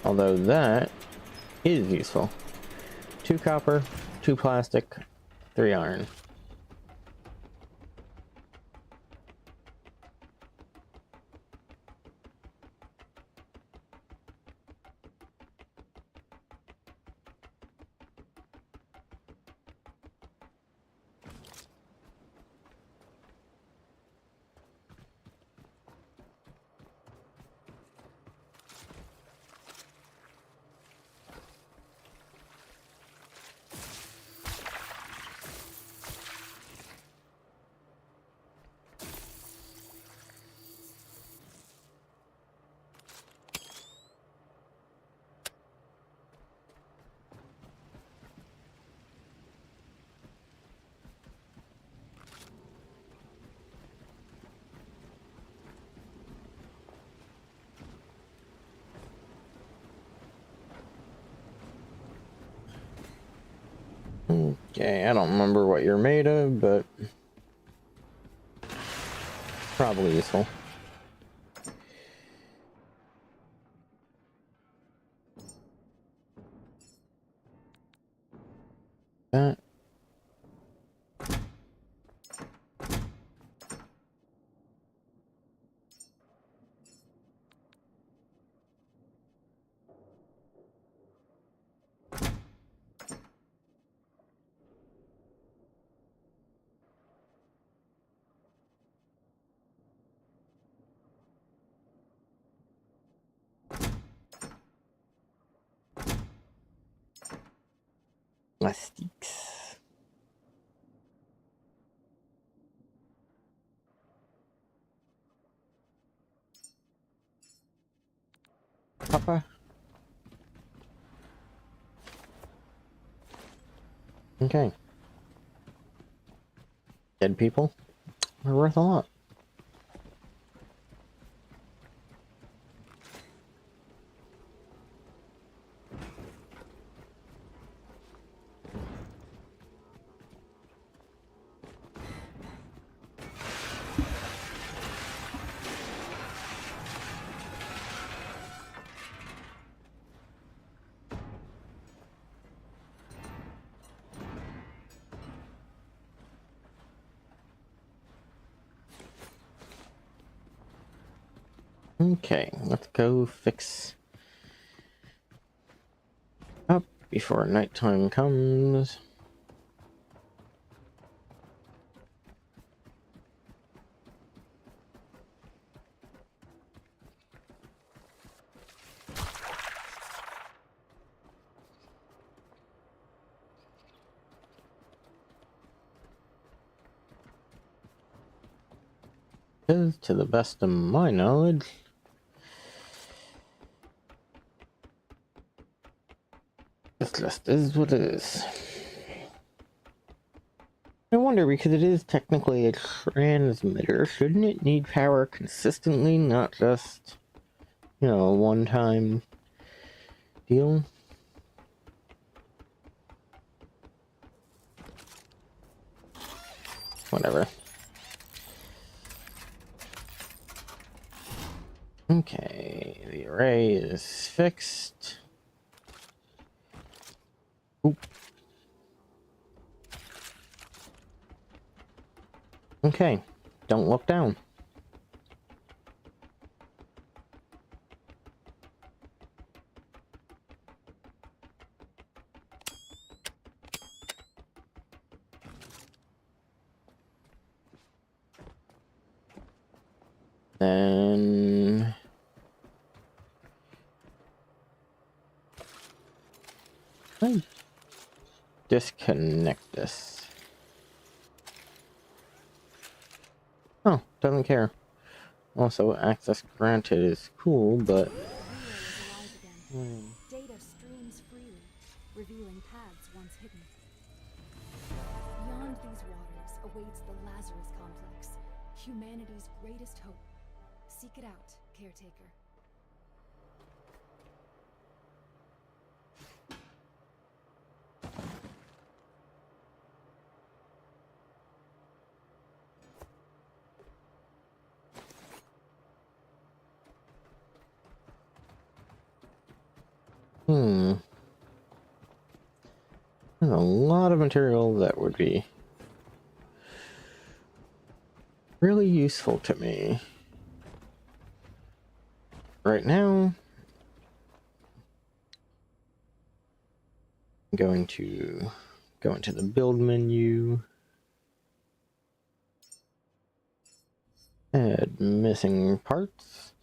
Although that is useful. 2 copper, 2 plastic, 3 iron. Okay, I don't remember what you're made of, but probably useful. That. Plastiques. Papa. Okay. Dead people are worth a lot. Okay, let's go fix up before nighttime comes. Because to the best of my knowledge, it just is what it is. I wonder, because it is technically a transmitter, shouldn't it need power consistently, not just, you know, a one-time deal? Whatever. Okay, the array is fixed. Oop. Okay, don't look down. Then I disconnect this. Oh, doesn't care. Also, access granted is cool, but The relay is alive again. Data streams freely, revealing paths once hidden. Beyond these waters awaits the Lazarus Complex, humanity's greatest hope. Seek it out, Caretaker. There's a lot of material that would be really useful to me. Right now, I'm going to go into the build menu, add missing parts.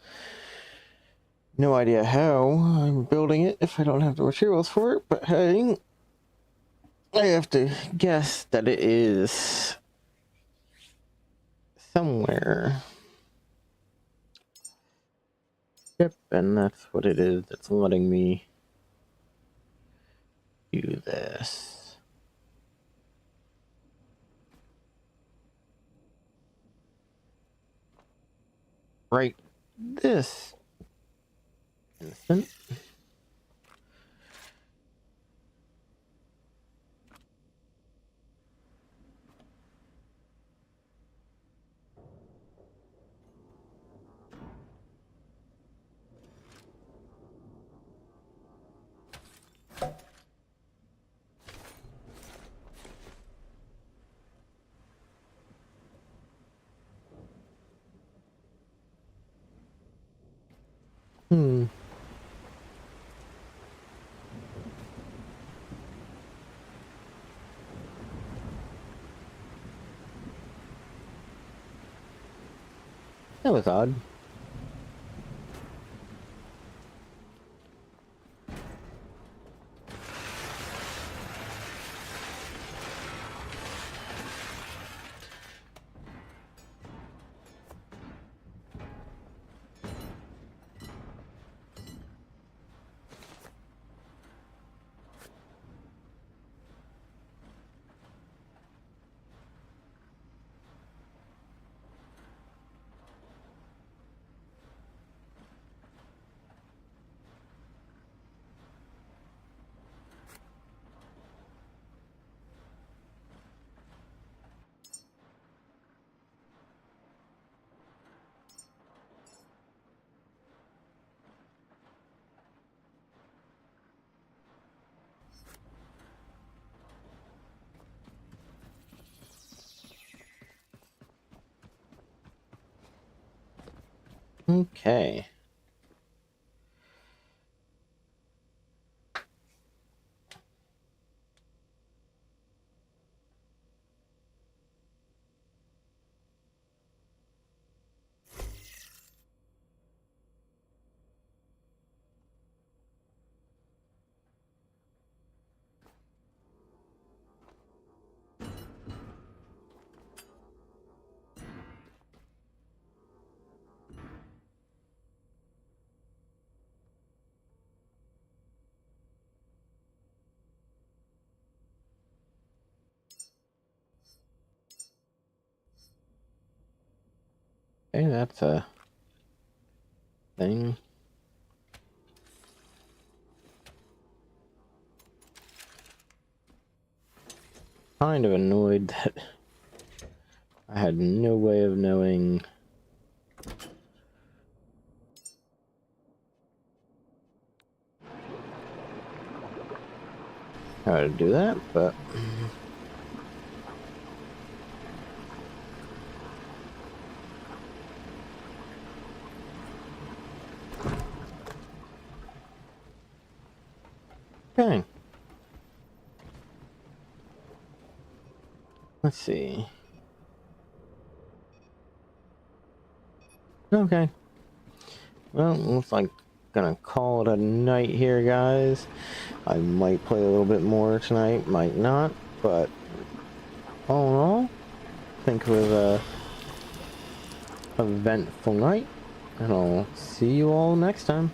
No idea how I'm building it if I don't have the materials for it, but hey, I have to guess that it is somewhere. Yep, and that's what it is that's letting me do this. Right this instant. That was odd. Okay. Okay, that's a thing. Kind of annoyed that I had no way of knowing how to do that, but okay. Let's see. Okay. Well, looks like gonna call it a night here, guys. I might play a little bit more tonight, might not, but all in all, I think it was a eventful night, and I'll see you all next time.